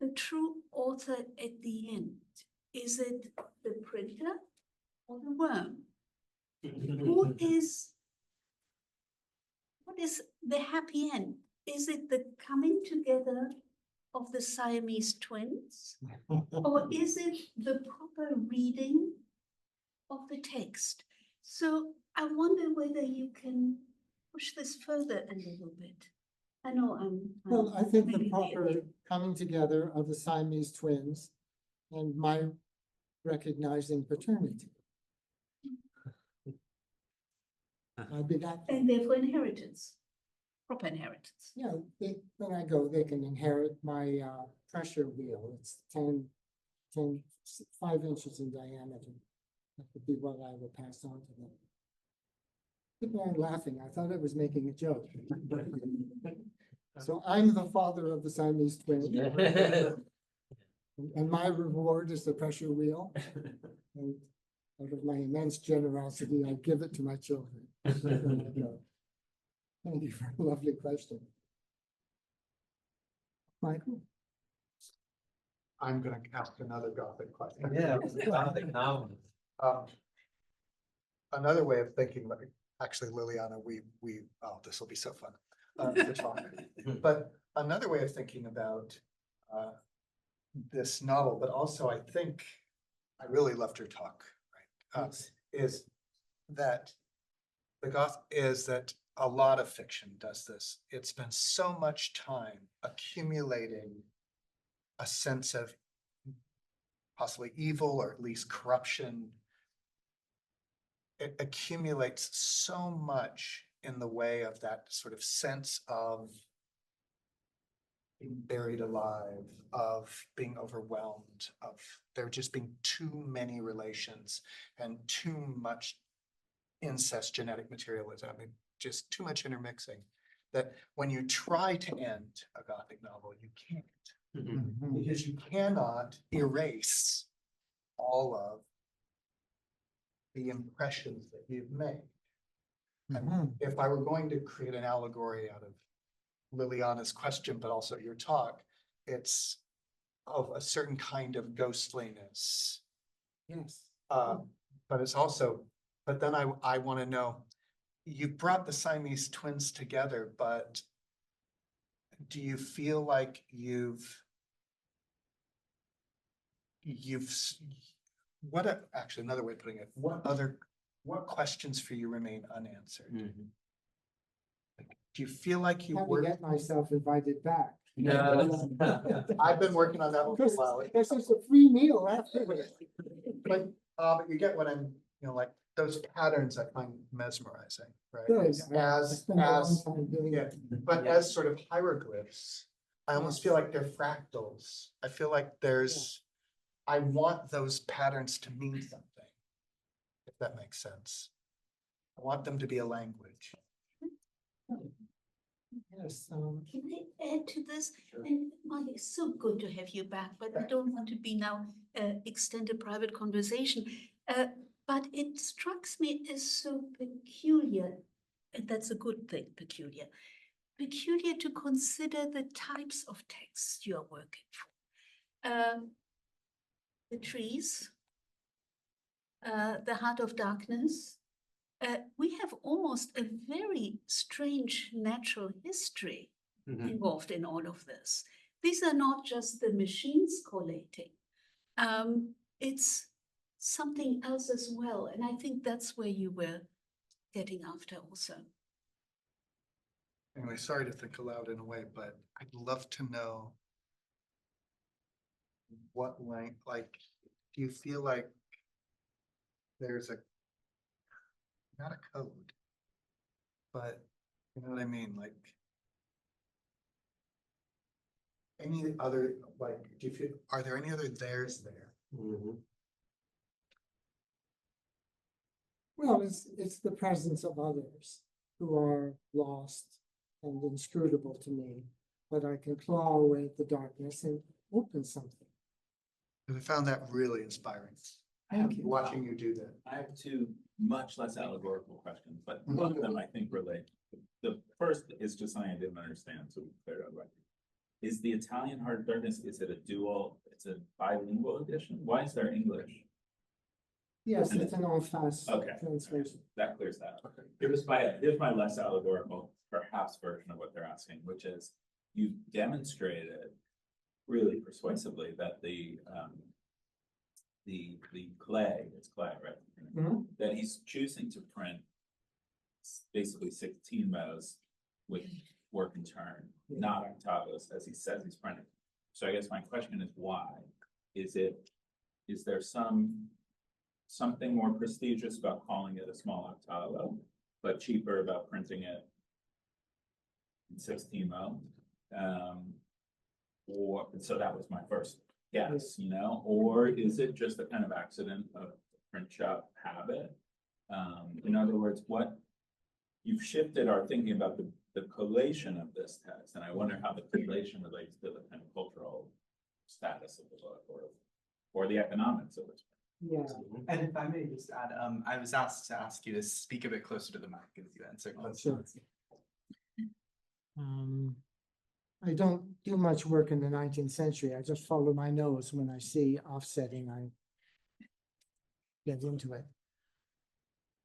the true author at the end? Is it the printer or the worm? What is the happy end? Is it the coming together of the Siamese twins? Or is it the proper reading of the text? So I wonder whether you can push this further a little bit. I know Well, I think the maybe proper coming together of the Siamese twins and my recognizing paternity. I'd be that. and therefore inheritance, proper inheritance. Yeah, when I go, they can inherit my pressure wheel. It's 5 inches in diameter. That would be what I will pass on to them. People aren't laughing. I thought I was making a joke. So I'm the father of the Siamese twins. And my reward is the pressure wheel. And out of my immense generosity, I give it to my children. Thank you for a lovely question. Michael? I'm gonna ask another Gothic question. Yeah. Gothic novel. Another way of thinking, actually, Liliana, oh, this will be so fun. To talk. But another way of thinking about this novel, but also I think I really loved your talk, right? Is that a lot of fiction does this. It spends so much time accumulating a sense of possibly evil or at least corruption. It accumulates so much in the way of that sort of sense of being buried alive, of being overwhelmed, of there just being too many relations and too much incest genetic materialism. I mean, just too much intermixing, that when you try to end a Gothic novel, you can't. Because you cannot erase all of the impressions that you've made. And if I were going to create an allegory out of Liliana's question, but also your talk, it's of a certain kind of ghostliness. Yes. But it's also, but then I want to know, you brought the Siamese twins together, but do you feel like actually another way of putting it, what questions for you remain unanswered? Do you feel like you How to were? get myself invited back. No. I've been working on that one for a while. This is a free meal afterwards. But you get what I'm, like those patterns I find mesmerizing, right? Good. I As spent a long time doing yeah, it. but as sort of hieroglyphs, I almost feel like they're fractals. I feel like I want those patterns to mean something, if that makes sense. I want them to be a language. Yes. Can I add to this? And Mike, it's so good to have you back, but I don't want to be now extend a private conversation. But it strikes me as so peculiar, and that's a good thing, peculiar to consider the types of texts you are working for. The trees, the heart of darkness. We have almost a very strange natural history involved in all of this. These are not just the machines collating. It's something else as well. And I think that's where you were getting after also. Anyway, sorry to think aloud in a way, but I'd love to know what do you feel like there's not a code, but you know what I mean? Like any other, are there any other theirs there? Well, it's the presence of others who are lost and inscrutable to me, but I can claw away at the darkness and open something. I found that really inspiring. Thank you. Watching you do that. I have two much less allegorical questions, but one of them I think relate. The first is just something I didn't understand, so we cleared out right. Is the Italian Heart of Darkness, is it it's a bilingual edition? Why is there English? Yes, it's an en face Okay. translation. That clears that up. Here's my less allegorical, perhaps, version of what they're asking, which is you demonstrated really persuasively that the clay, it's clay, right? That he's choosing to print basically 16 modes with work and turn, not octavos, as he says he's printing. So I guess my question is why? Is there something more prestigious about calling it a small octavo, but cheaper about printing it in 16 mode? Or so that was my first guess, or is it just a kind of accident of print shop habit? In other words, what you've shifted our thinking about the collation of this text, and I wonder how the collation relates to the kind of cultural status of the book or the economics of it. Yeah. And if I may just add, I was asked to ask you to speak a bit closer to the mic as you answer questions. I don't do much work in the 19th century. I just follow my nose. When I see offsetting, I get into it.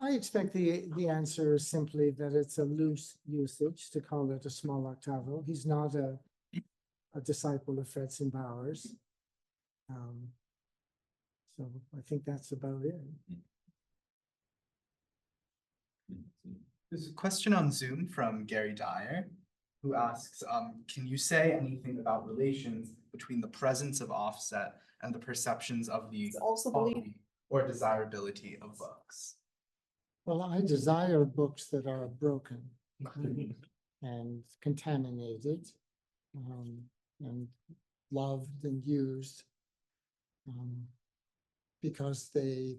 I expect the answer is simply that it's a loose usage to call it a small octavo. He's not a disciple of Fretz and Bowers. So I think that's about it. There's a question on Zoom from Gary Dyer, who asks, can you say anything about relations between the presence of offset and the perceptions of the quality or desirability of books? Well, I desire books that are broken and contaminated, and loved and used, because they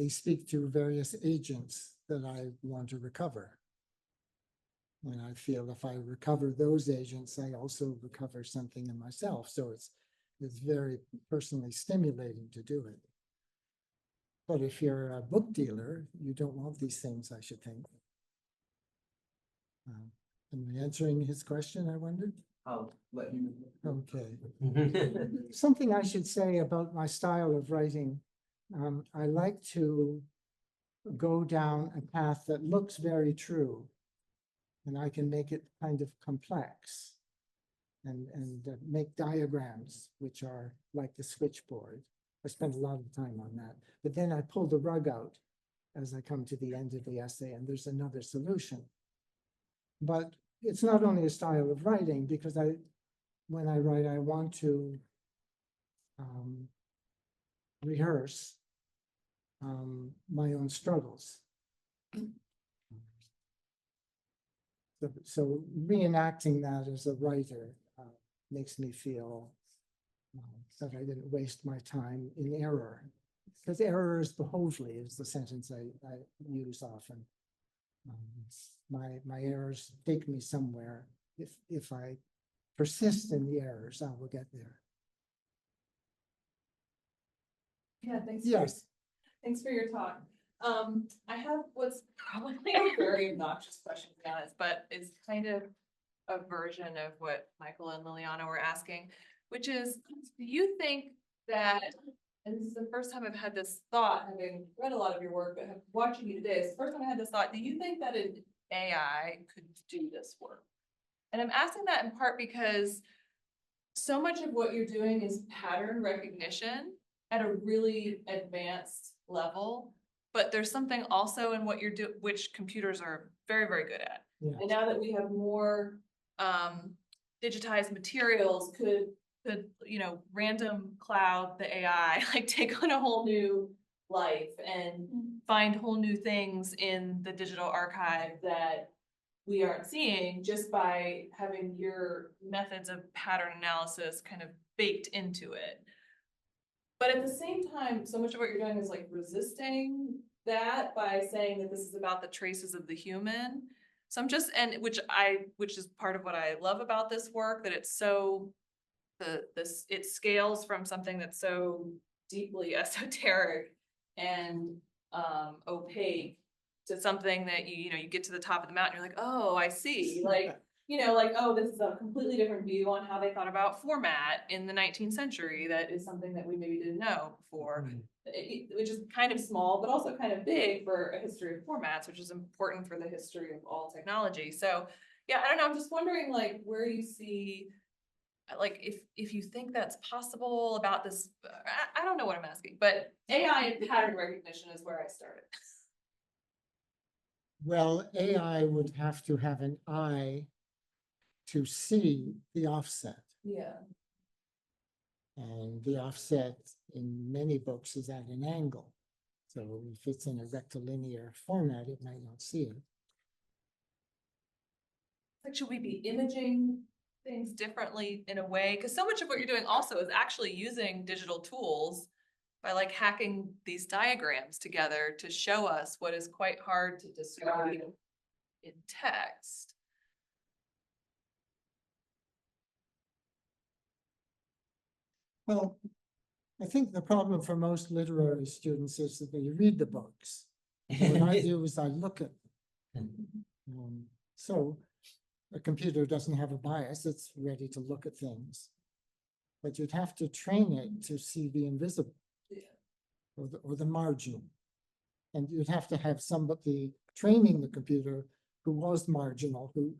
speak to various agents that I want to recover. And I feel if I recover those agents, I also recover something in myself. So it's very personally stimulating to do it. But if you're a book dealer, you don't want these things, I should think. Am I answering his question, I wondered? I'll let you. Okay. Something I should say about my style of writing. I like to go down a path that looks very true, and I can make it kind of complex and make diagrams, which are like the switchboard. I spend a lot of time on that, but then I pull the rug out as I come to the end of the essay, and there's another solution. But it's not only a style of writing, because when I write, I want to rehearse my own struggles. So reenacting that as a writer makes me feel that I didn't waste my time in error. Because error is behovely is the sentence I use often. My errors take me somewhere. If I persist in the errors, I will get there. Yeah, thanks. Yes. Thanks for your talk. I have what's probably a very obnoxious question, to be honest, but it's kind of a version of what Michael and Liliana were asking, which is, do you think that, and this is the first time I've had this thought, having read a lot of your work, but watching you today, it's the first time I had this thought, do you think that an AI could do this work? And I'm asking that in part because so much of what you're doing is pattern recognition at a really advanced level, but there's something also in what you're doing, which computers are very, very good at. Yeah. And now that we have more digitized materials, could Random McLeod, the AI, like take on a whole new life and find whole new things in the digital archive that we aren't seeing just by having your methods of pattern analysis kind of baked into it. But at the same time, so much of what you're doing is like resisting that by saying that this is about the traces of the human. So I'm just, and which is part of what I love about this work, that it's so, it scales from something that's so deeply esoteric and opaque to something that you get to the top of the mountain, you're like, oh, I see. Like, oh, this is a completely different view on how they thought about format in the 19th century. That is something that we maybe didn't know before, which is kind of small, but also kind of big for a history of formats, which is important for the history of all technology. So yeah, I don't know. I'm just wondering like where you see, like if you think that's possible about this, I don't know what I'm asking, but AI and pattern recognition is where I started. Well, AI would have to have an eye to see the offset. Yeah. And the offset in many books is at an angle. So if it's in a rectilinear format, it might not see it. Like, should we be imaging things differently in a way? Because so much of what you're doing also is actually using digital tools by like hacking these diagrams together to show us what is quite hard to describe in text. Well, I think the problem for most literary students is that they read the books. What I do is I look at them. So a computer doesn't have a bias, it's ready to look at things. But you'd have to train it to see the invisible. Or the marginal. And you'd have to have somebody training the computer who was marginal, who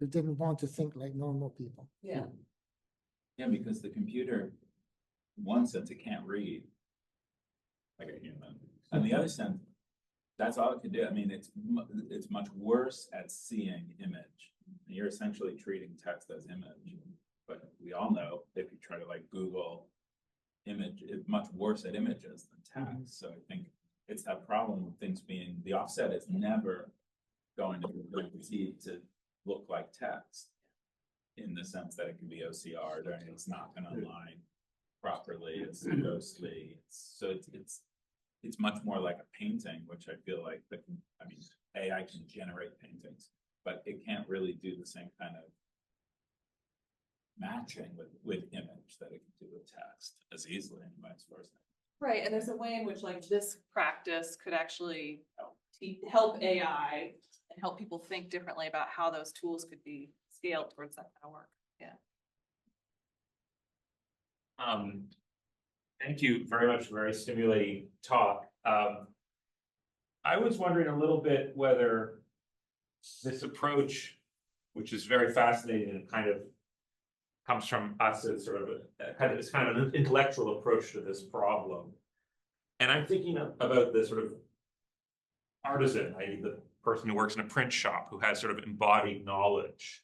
didn't want to think like normal people. Yeah. Yeah, because the computer, in one sense, it can't read like a human. And the other sense, that's all it can do. I mean, it's much worse at seeing image. You're essentially treating text as image. But we all know if you try to like Google image, it's much worse at images than text. So I think it's that problem of things being, the offset is never going to be perceived to look like text in the sense that it can be OCR'd, or it's not going to align properly, it's ghostly. So it's much more like a painting, which I feel like AI can generate paintings, but it can't really do the same kind of matching with image that it can do with text as easily anyway, as far as Right, and there's a way in which like this practice could actually help AI and help people think differently about how those tools could be scaled towards that kind of work. Yeah. Thank you very much. Very stimulating talk. I was wondering a little bit whether this approach, which is very fascinating and kind of comes from us as sort of it's kind of an intellectual approach to this problem. And I'm thinking about the sort of artisan, i.e. the person who works in a print shop who has sort of embodied knowledge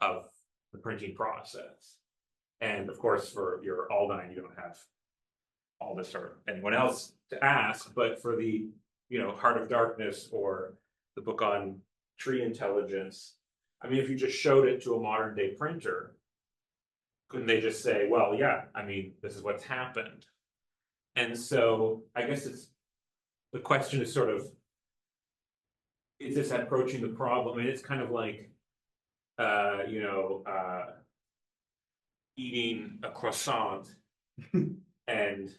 of the printing process. And of course, for your Aldine, you don't have Aldus or anyone else to ask, but for the, Heart of Darkness or the book on tree intelligence, I mean, if you just showed it to a modern day printer, couldn't they just say, well, yeah, I mean, this is what's happened. And so I guess the question is sort of, is this approaching the problem? I mean, it's kind of like, eating a croissant and,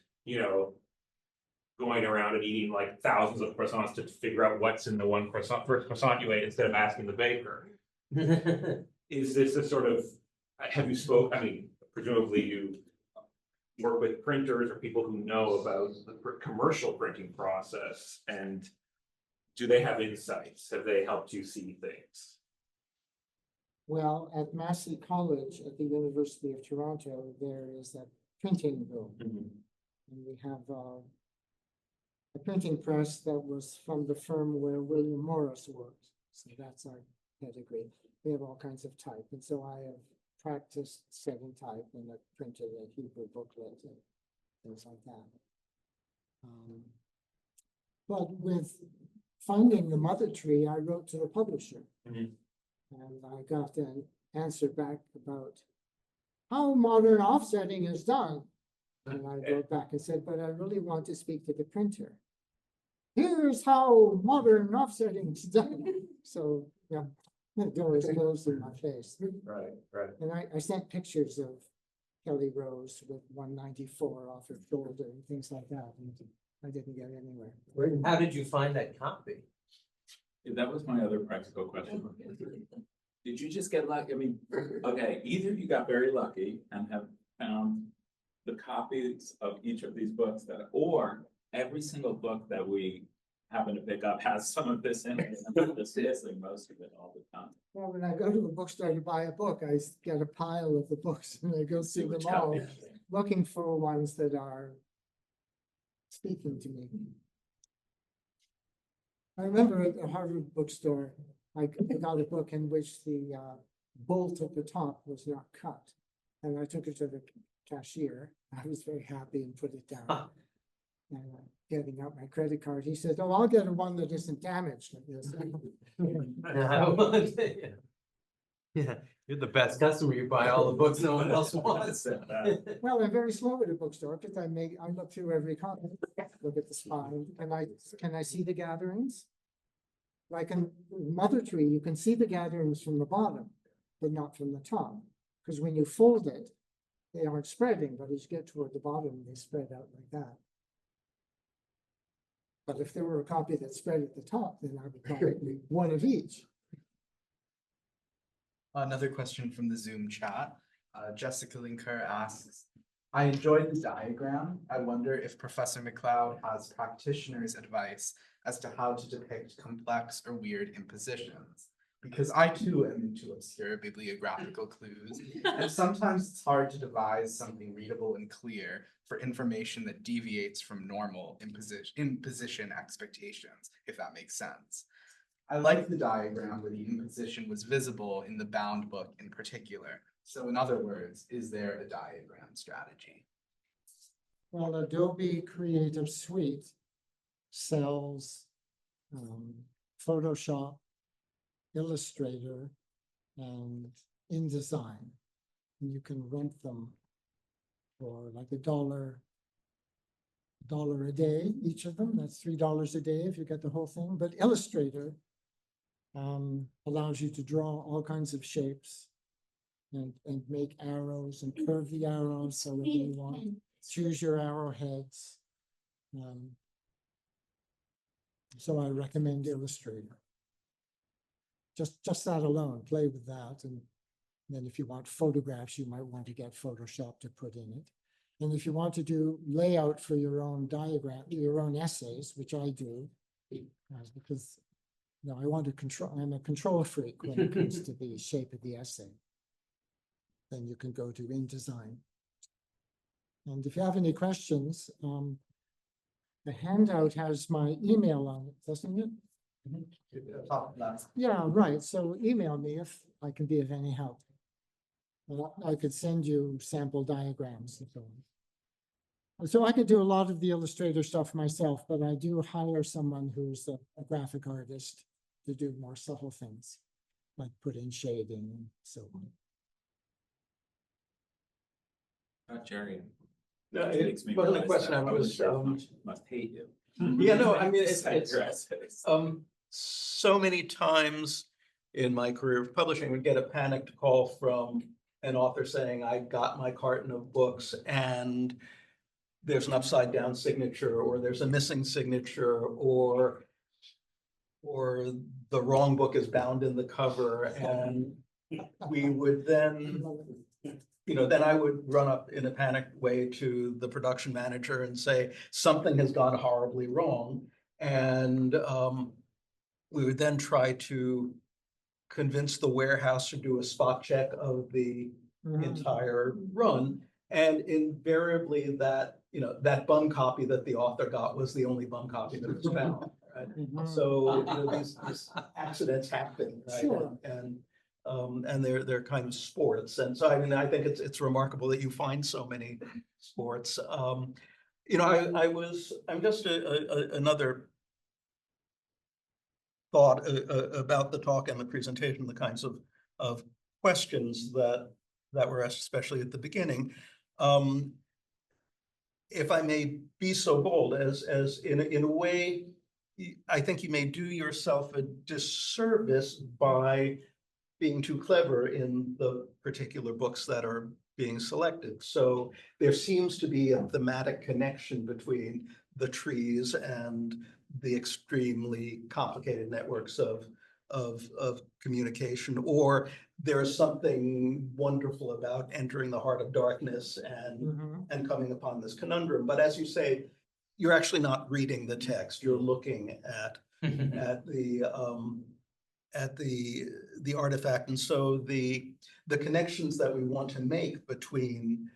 going around and eating like thousands of croissants to figure out what's in the first croissant you ate instead of asking the baker. Is this a sort of, have you spoke, I mean, presumably you work with printers or people who know about the commercial printing process, and do they have insights? Have they helped you see things? Well, at Massey College at the University of Toronto, there is a printing room. And we have a printing press that was from the firm where William Morris worked. So that's our pedigree. We have all kinds of type. And so I have practiced setting type and I printed a Hebrew booklet and things like that. But with finding the mother tree, I wrote to the publisher. And I got an answer back about how modern offsetting is done. And I wrote back and said, but I really want to speak to the printer. Here's how modern offsetting is done. So, yeah, the door is closed in my face. Right. And I sent pictures of Kelly Rose with 194 off her shoulder and things like that. And I didn't get anywhere. How did you find that copy? that was my other practical question. Did you just get lucky? I mean, okay, either you got very lucky and have found the copies of each of these books or every single book that we happen to pick up has some of this in it. I'm just missing most of it all the time. Well, when I go to a bookstore to buy a book, I get a pile of the books and I go through them all, looking for ones that are speaking to me. I remember at the Harvard bookstore, I got a book in which the bolt at the top was not cut. And I took it to the cashier. I was very happy and put it down. And getting out my credit card, he said, "Oh, I'll get one that isn't damaged." Yeah, you're the best customer. You buy all the books no one else wants. Well, I'm very slow at a bookstore because I look through every copy, look at the spine, and can I see the gatherings? Like in Mother Tree, you can see the gatherings from the bottom, but not from the top. Because when you fold it, they aren't spreading, but as you get toward the bottom, they spread out like that. But if there were a copy that spread at the top, then I would probably one of each. Another question from the Zoom chat. Jessica Linker asks, I enjoyed the diagram. I wonder if Professor McLeod has practitioner's advice as to how to depict complex or weird impositions. Because I too am into obscure bibliographical clues, and sometimes it's hard to devise something readable and clear for information that deviates from normal imposition expectations, if that makes sense. I like the diagram where the imposition was visible in the bound book in particular. So in other words, is there a diagram strategy? Well, Adobe Creative Suite sells Photoshop, Illustrator, and InDesign. And you can rent them for like $1 a day, each of them. That's $3 a day if you get the whole thing. But Illustrator allows you to draw all kinds of shapes and make arrows and curve the arrows so that you want. Choose your arrowheads. So I recommend Illustrator. Just that alone, play with that. And then if you want photographs, you might want to get Photoshop to put in it. And if you want to do layout for your own diagram, your own essays, which I do, because I want to control, I'm a control freak when it comes to the shape of the essay. Then you can go to InDesign. And if you have any questions, the handout has my email on it, doesn't it? Yeah, right. So email me if I can be of any help. I could send you sample diagrams and so on. So I could do a lot of the Illustrator stuff myself, but I do hire someone who's a graphic artist to do more subtle things, like put in shading and so on. Jerry. No, It makes me it wasn't a realize question. that I was, must hate you. yeah, no, I mean, it's, Your essays. so many times in my career of publishing, we get a panicked call from an author saying, I got my carton of books and there's an upside down signature, or there's a missing signature, or the wrong book is bound in the cover. And we would then, then I would run up in a panicked way to the production manager and say, something has gone horribly wrong. And we would then try to convince the warehouse to do a spot check of the entire run. And invariably that, that bum copy that the author got was the only bum copy that was found. Right? So these accidents happen, right? Sure. And they're kind of sports. And so, I mean, I think it's remarkable that you find so many sports. I'm just another thought about the talk and the presentation, the kinds of questions that were asked, especially at the beginning. If I may be so bold, as in a way, I think you may do yourself a disservice by being too clever in the particular books that are being selected. So there seems to be a thematic connection between the trees and the extremely complicated networks of communication, or there's something wonderful about entering the heart of darkness and coming upon this conundrum. But as you say, you're actually not reading the text. You're looking at the artifact, and so the connections that we want to make between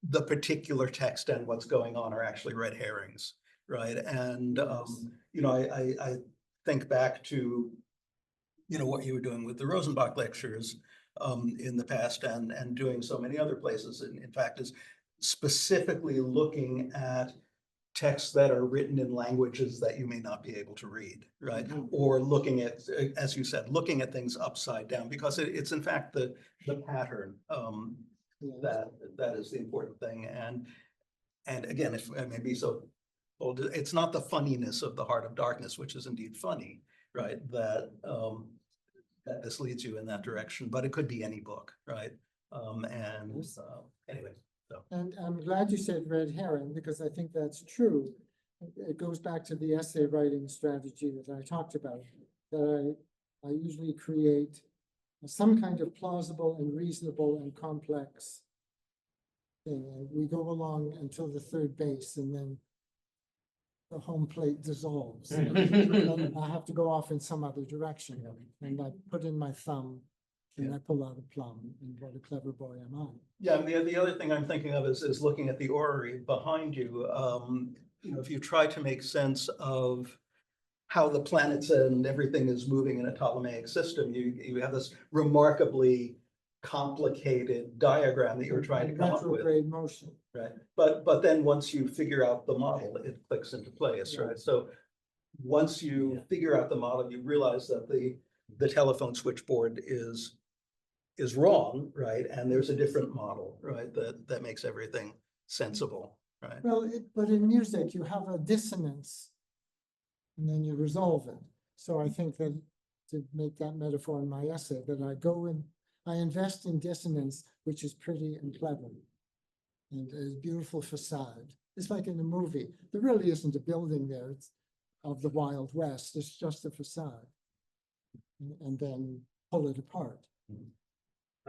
the particular text and what's going on are actually red herrings, right? And I think back to what you were doing with the Rosenbach lectures in the past, and doing so many other places. In fact, is specifically looking at texts that are written in languages that you may not be able to read, right? Or looking at, as you said, looking at things upside down, because it's in fact the pattern that is the important thing. And again, if I may be so bold, it's not the funniness of the Heart of Darkness, which is indeed funny, right? That this leads you in that direction, but it could be any book, right? Anyway. And I'm glad you said red herring, because I think that's true. It goes back to the essay writing strategy that I talked about, that I usually create some kind of plausible and reasonable and complex thing. And we go along until the third base, and then the home plate dissolves. And I have to go off in some other direction, and I put in my thumb, and I pull out a plum, and what a clever boy am I. Yeah, and the other thing I'm thinking of is looking at the orrery behind you. You know, if you try to make sense of how the planets and everything is moving in a Ptolemaic system, you have this remarkably complicated diagram that you're trying to come up with. Retrograde motion. Right, but then once you figure out the model, it clicks into place, right? So once you figure out the model, you realize that the telephone switchboard is wrong, right? And there's a different model, right? That makes everything sensible, right? Well, but in music, you have a dissonance, and then you resolve it. So I think that, to make that metaphor in my essay, that I invest in dissonance, which is pretty and clever, and a beautiful facade. It's like in a movie. There really isn't a building there. It's of the Wild West. It's just a facade, and then pull it apart.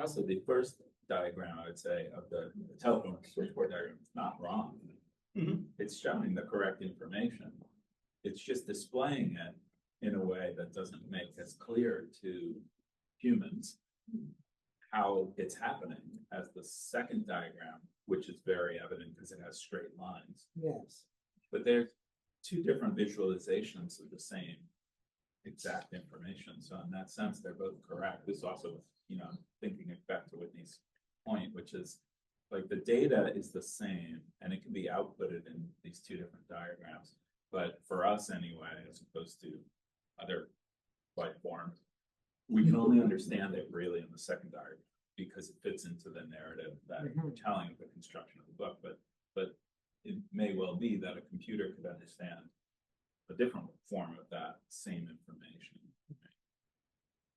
Also, the first diagram, I would say, of the telephone switchboard diagram is not wrong. Mhm. It's showing the correct information. It's just displaying it in a way that doesn't make as clear to humans how it's happening as the second diagram, which is very evident because it has straight lines. Yes. But there's two different visualizations of the same exact information. So in that sense, they're both correct. This also, you know, thinking it back to Whitney's point, which is like the data is the same and it can be outputted in these two different diagrams. But for us anyway, as opposed to other life forms, we can only understand it really in the second diagram because it fits into the narrative that we're telling of the construction of the book. But it may well be that a computer could understand a different form of that same information.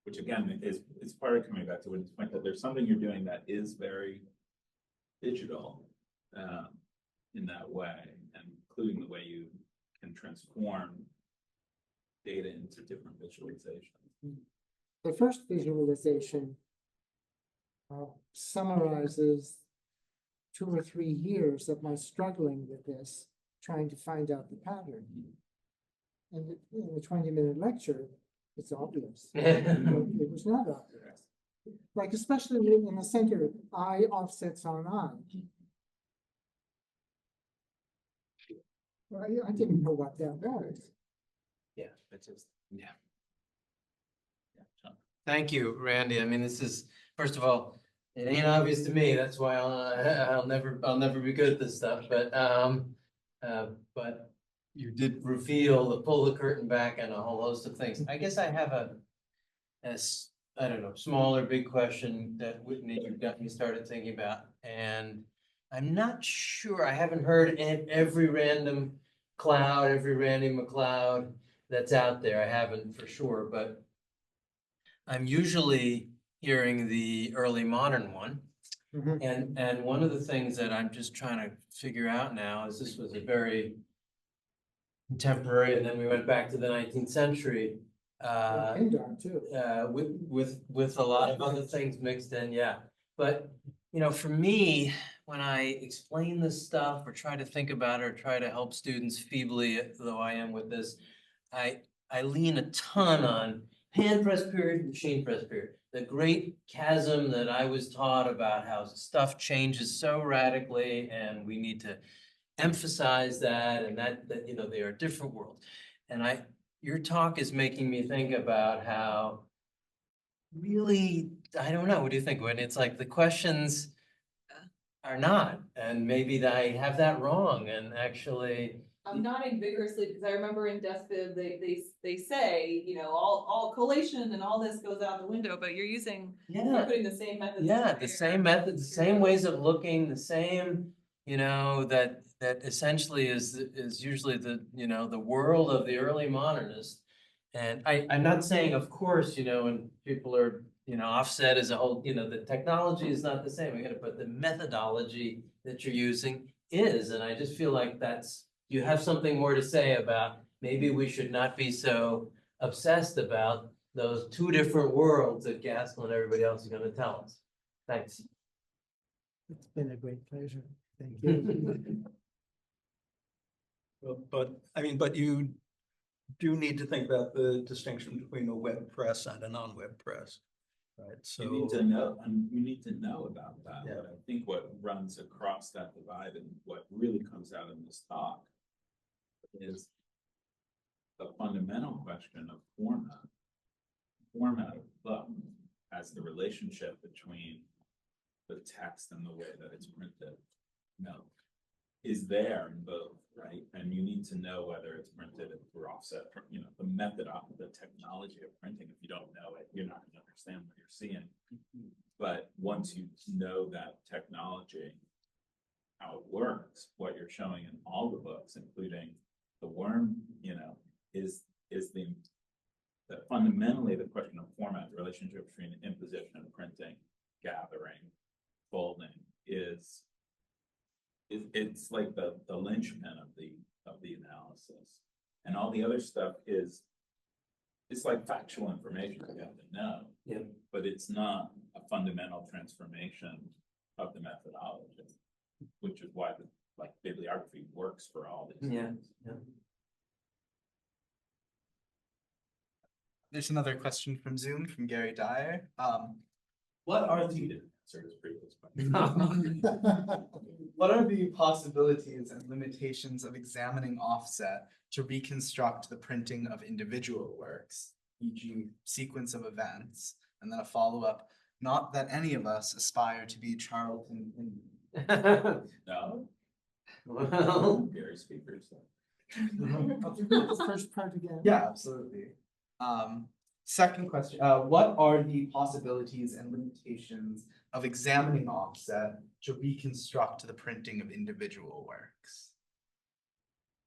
Which again is part of coming back to Whitney's point that there's something you're doing that is very digital in that way, and including the way you can transform data into different visualizations. The first visualization summarizes 2 or 3 years of my struggling with this, trying to find out the pattern. And in a 20-minute lecture, it's obvious. It was not obvious. Like, especially in the center, I offsets on I. Well, I didn't know what that was. Yeah, it's just, yeah. Thank you, Randy. I mean, this is, first of all, it ain't obvious to me. That's why I'll never be good at this stuff. But you did reveal pull the curtain back on a whole host of things. I guess I have a I don't know, small or big question that Whitney got me started thinking about, and I'm not sure. I haven't heard every random cloud, every Randy McLeod that's out there. I haven't for sure, but I'm usually hearing the early modern one. And one of the things that I'm just trying to figure out now is this was a very contemporary, and then we went back to the 19th century. With a lot of other things mixed in, yeah. But you know, for me, when I explain this stuff or try to think about it or try to help students, feebly though I am with this, I lean a ton on hand press period, machine press period. The great chasm that I was taught about how stuff changes so radically, and we need to emphasize that, and that you know, they are different worlds. And your talk is making me think about how really, I don't know, what do you think, Whitney? It's like the questions are not, and maybe I have that wrong, and actually. I'm nodding vigorously because I remember in DeskVid they say, you know, all collation and all this goes out the window, but you're using, you're putting the same methods. Yeah, the same methods, the same ways of looking, the same, you know, that essentially is usually the, you know, the world of the early modernist. And I'm not saying, of course, you know, when people are offset is a whole, the technology is not the same. We gotta put the methodology that you're using is, and I just feel like you have something more to say about, maybe we should not be so obsessed about those two different worlds that Gaskell and everybody else is gonna tell us. Thanks. It's been a great pleasure. Thank you. But you do need to think about the distinction between a web press and a non-web press, right? So. You need to know, and you need to know about that, Yeah. but I think what runs across that divide and what really comes out in this talk is the fundamental question of format. Format of the book as the relationship between the text and the way that it's printed, is there in both, right? And you need to know whether it's printed through offset, the method of the technology of printing. If you don't know it, you're not going to understand what you're seeing. But once you know that technology, how it works, what you're showing in all the books, including the worm, is that fundamentally the question of format, the relationship between imposition, printing, gathering, folding it's like the linchpin of the analysis, and all the other stuff it's like factual information you have to know. Yeah. But it's not a fundamental transformation of the methodology, which is why bibliography works for all these things. Yeah. There's another question from Zoom from Gary Dyer. What are You the didn't answer this previous question. what are the possibilities and limitations of examining offset to reconstruct the printing of individual works, e.g. sequence of events, and then a follow-up, not that any of us aspire to be Charlton. No, Well, Gary speakers. The first part again. Yeah, absolutely. Second question, what are the possibilities and limitations of examining offset to reconstruct the printing of individual works?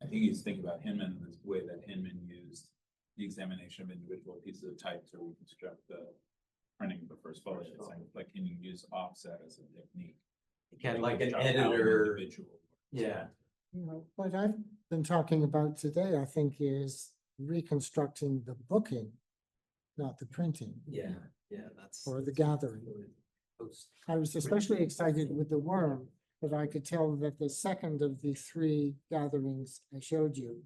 I think you just think about Hinman, the way that Hinman used the examination of individual pieces of type to reconstruct the printing of the first folio. It's like can you use offset as a technique? kind of like an Reconstruct how editor. individual. Yeah. What I've been talking about today, I think, is reconstructing the booking, not the printing Yeah, that's. or the gathering. I was especially excited with the worm, that I could tell that the second of the three gatherings I showed you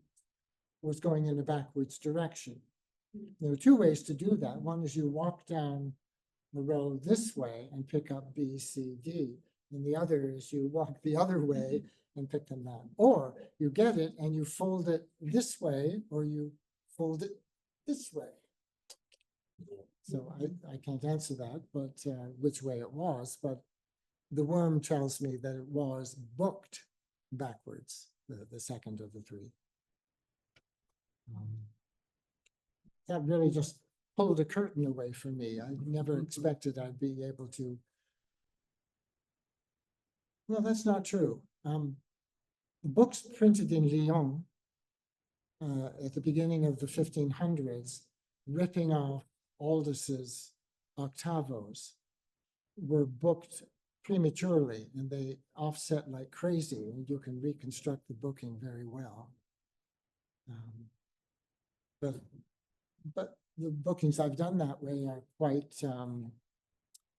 was going in a backwards direction. There are two ways to do that. One is you walk down the row this way and pick up B, C, D. And the other is you walk the other way and pick them up. Or you get it and you fold it this way, or you fold it this way. So I can't answer that, but which way it was, but the worm tells me that it was booked backwards, the second of the three. That really just pulled a curtain away from me. I never expected I'd be able to. Well, that's not true. Books printed in Lyon at the beginning of the 1500s, ripping off Aldus's octavos, were booked prematurely, and they offset like crazy, and you can reconstruct the booking very well. But the bookings I've done that way are quite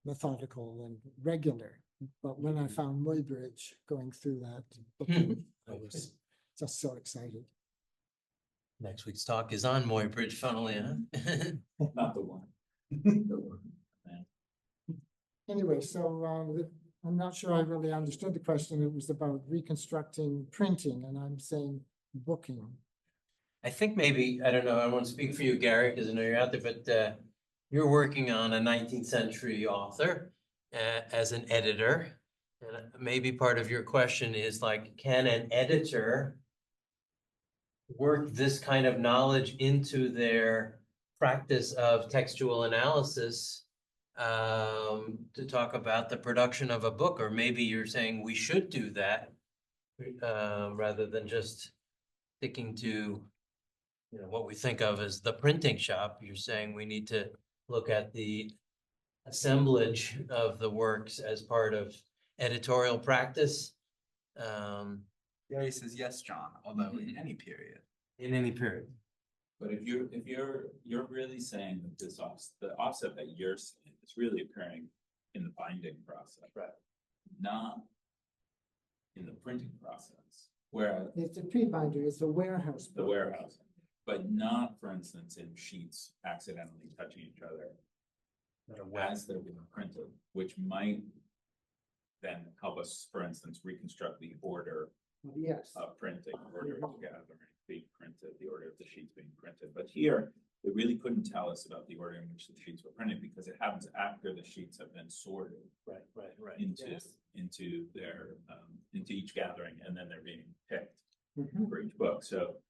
methodical and regular. But when I found Muybridge going through that booking, I was just so excited. Next week's talk is on Muybridge, funnily enough. Not the one. Anyway, so I'm not sure I really understood the question. It was about reconstructing printing, and I'm saying booking. I think maybe, I don't know, I want to speak for you, Gary, because I know you're out there, but you're working on a 19th century author as an editor. And maybe part of your question is like, can an editor work this kind of knowledge into their practice of textual analysis to talk about the production of a book? Or maybe you're saying we should do that rather than just sticking to what we think of as the printing shop. You're saying we need to look at the assemblage of the works as part of editorial practice. Gary says, yes, John, although in any period. In any period. But if you're really saying that the offset that you're saying is really occurring in the binding process. Right. Not in the printing process, where It's a pre-binder, it's a warehouse. the warehouse, but not, for instance, in sheets accidentally touching each other as they're being printed, which might then help us, for instance, reconstruct the order Yes. of printing, order of gathering being printed, the order of the sheets being printed. But here, it really couldn't tell us about the order in which the sheets were printed because it happens after the sheets have been sorted Right. into their into each gathering, and then they're being picked Mhm. for each book. So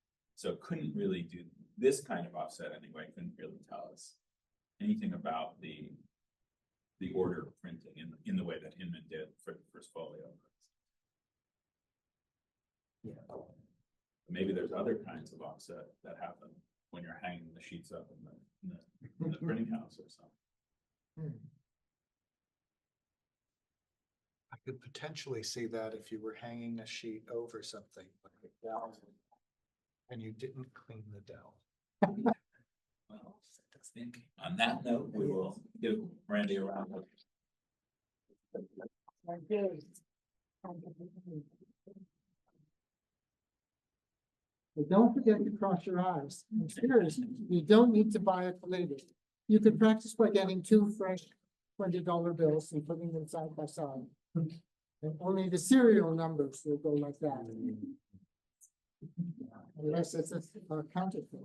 it couldn't really do this kind of offset anyway. Couldn't really tell us anything about the order of printing in the way that Hinman did for the first folio. Yeah. Maybe there's other kinds of offset that happen when you're hanging the sheets up in the printing house or something. I could potentially see that if you were hanging a sheet over something like a dowel and you didn't clean the dowel. Well, that's thinking. On that note, we will give Randy a round of. But don't forget to cross your eyes. And seriously, you don't need to buy a collator. You could practice by getting two fresh $20 bills and putting them side by side. And only the serial numbers will go like that. Unless it's a counterfeit.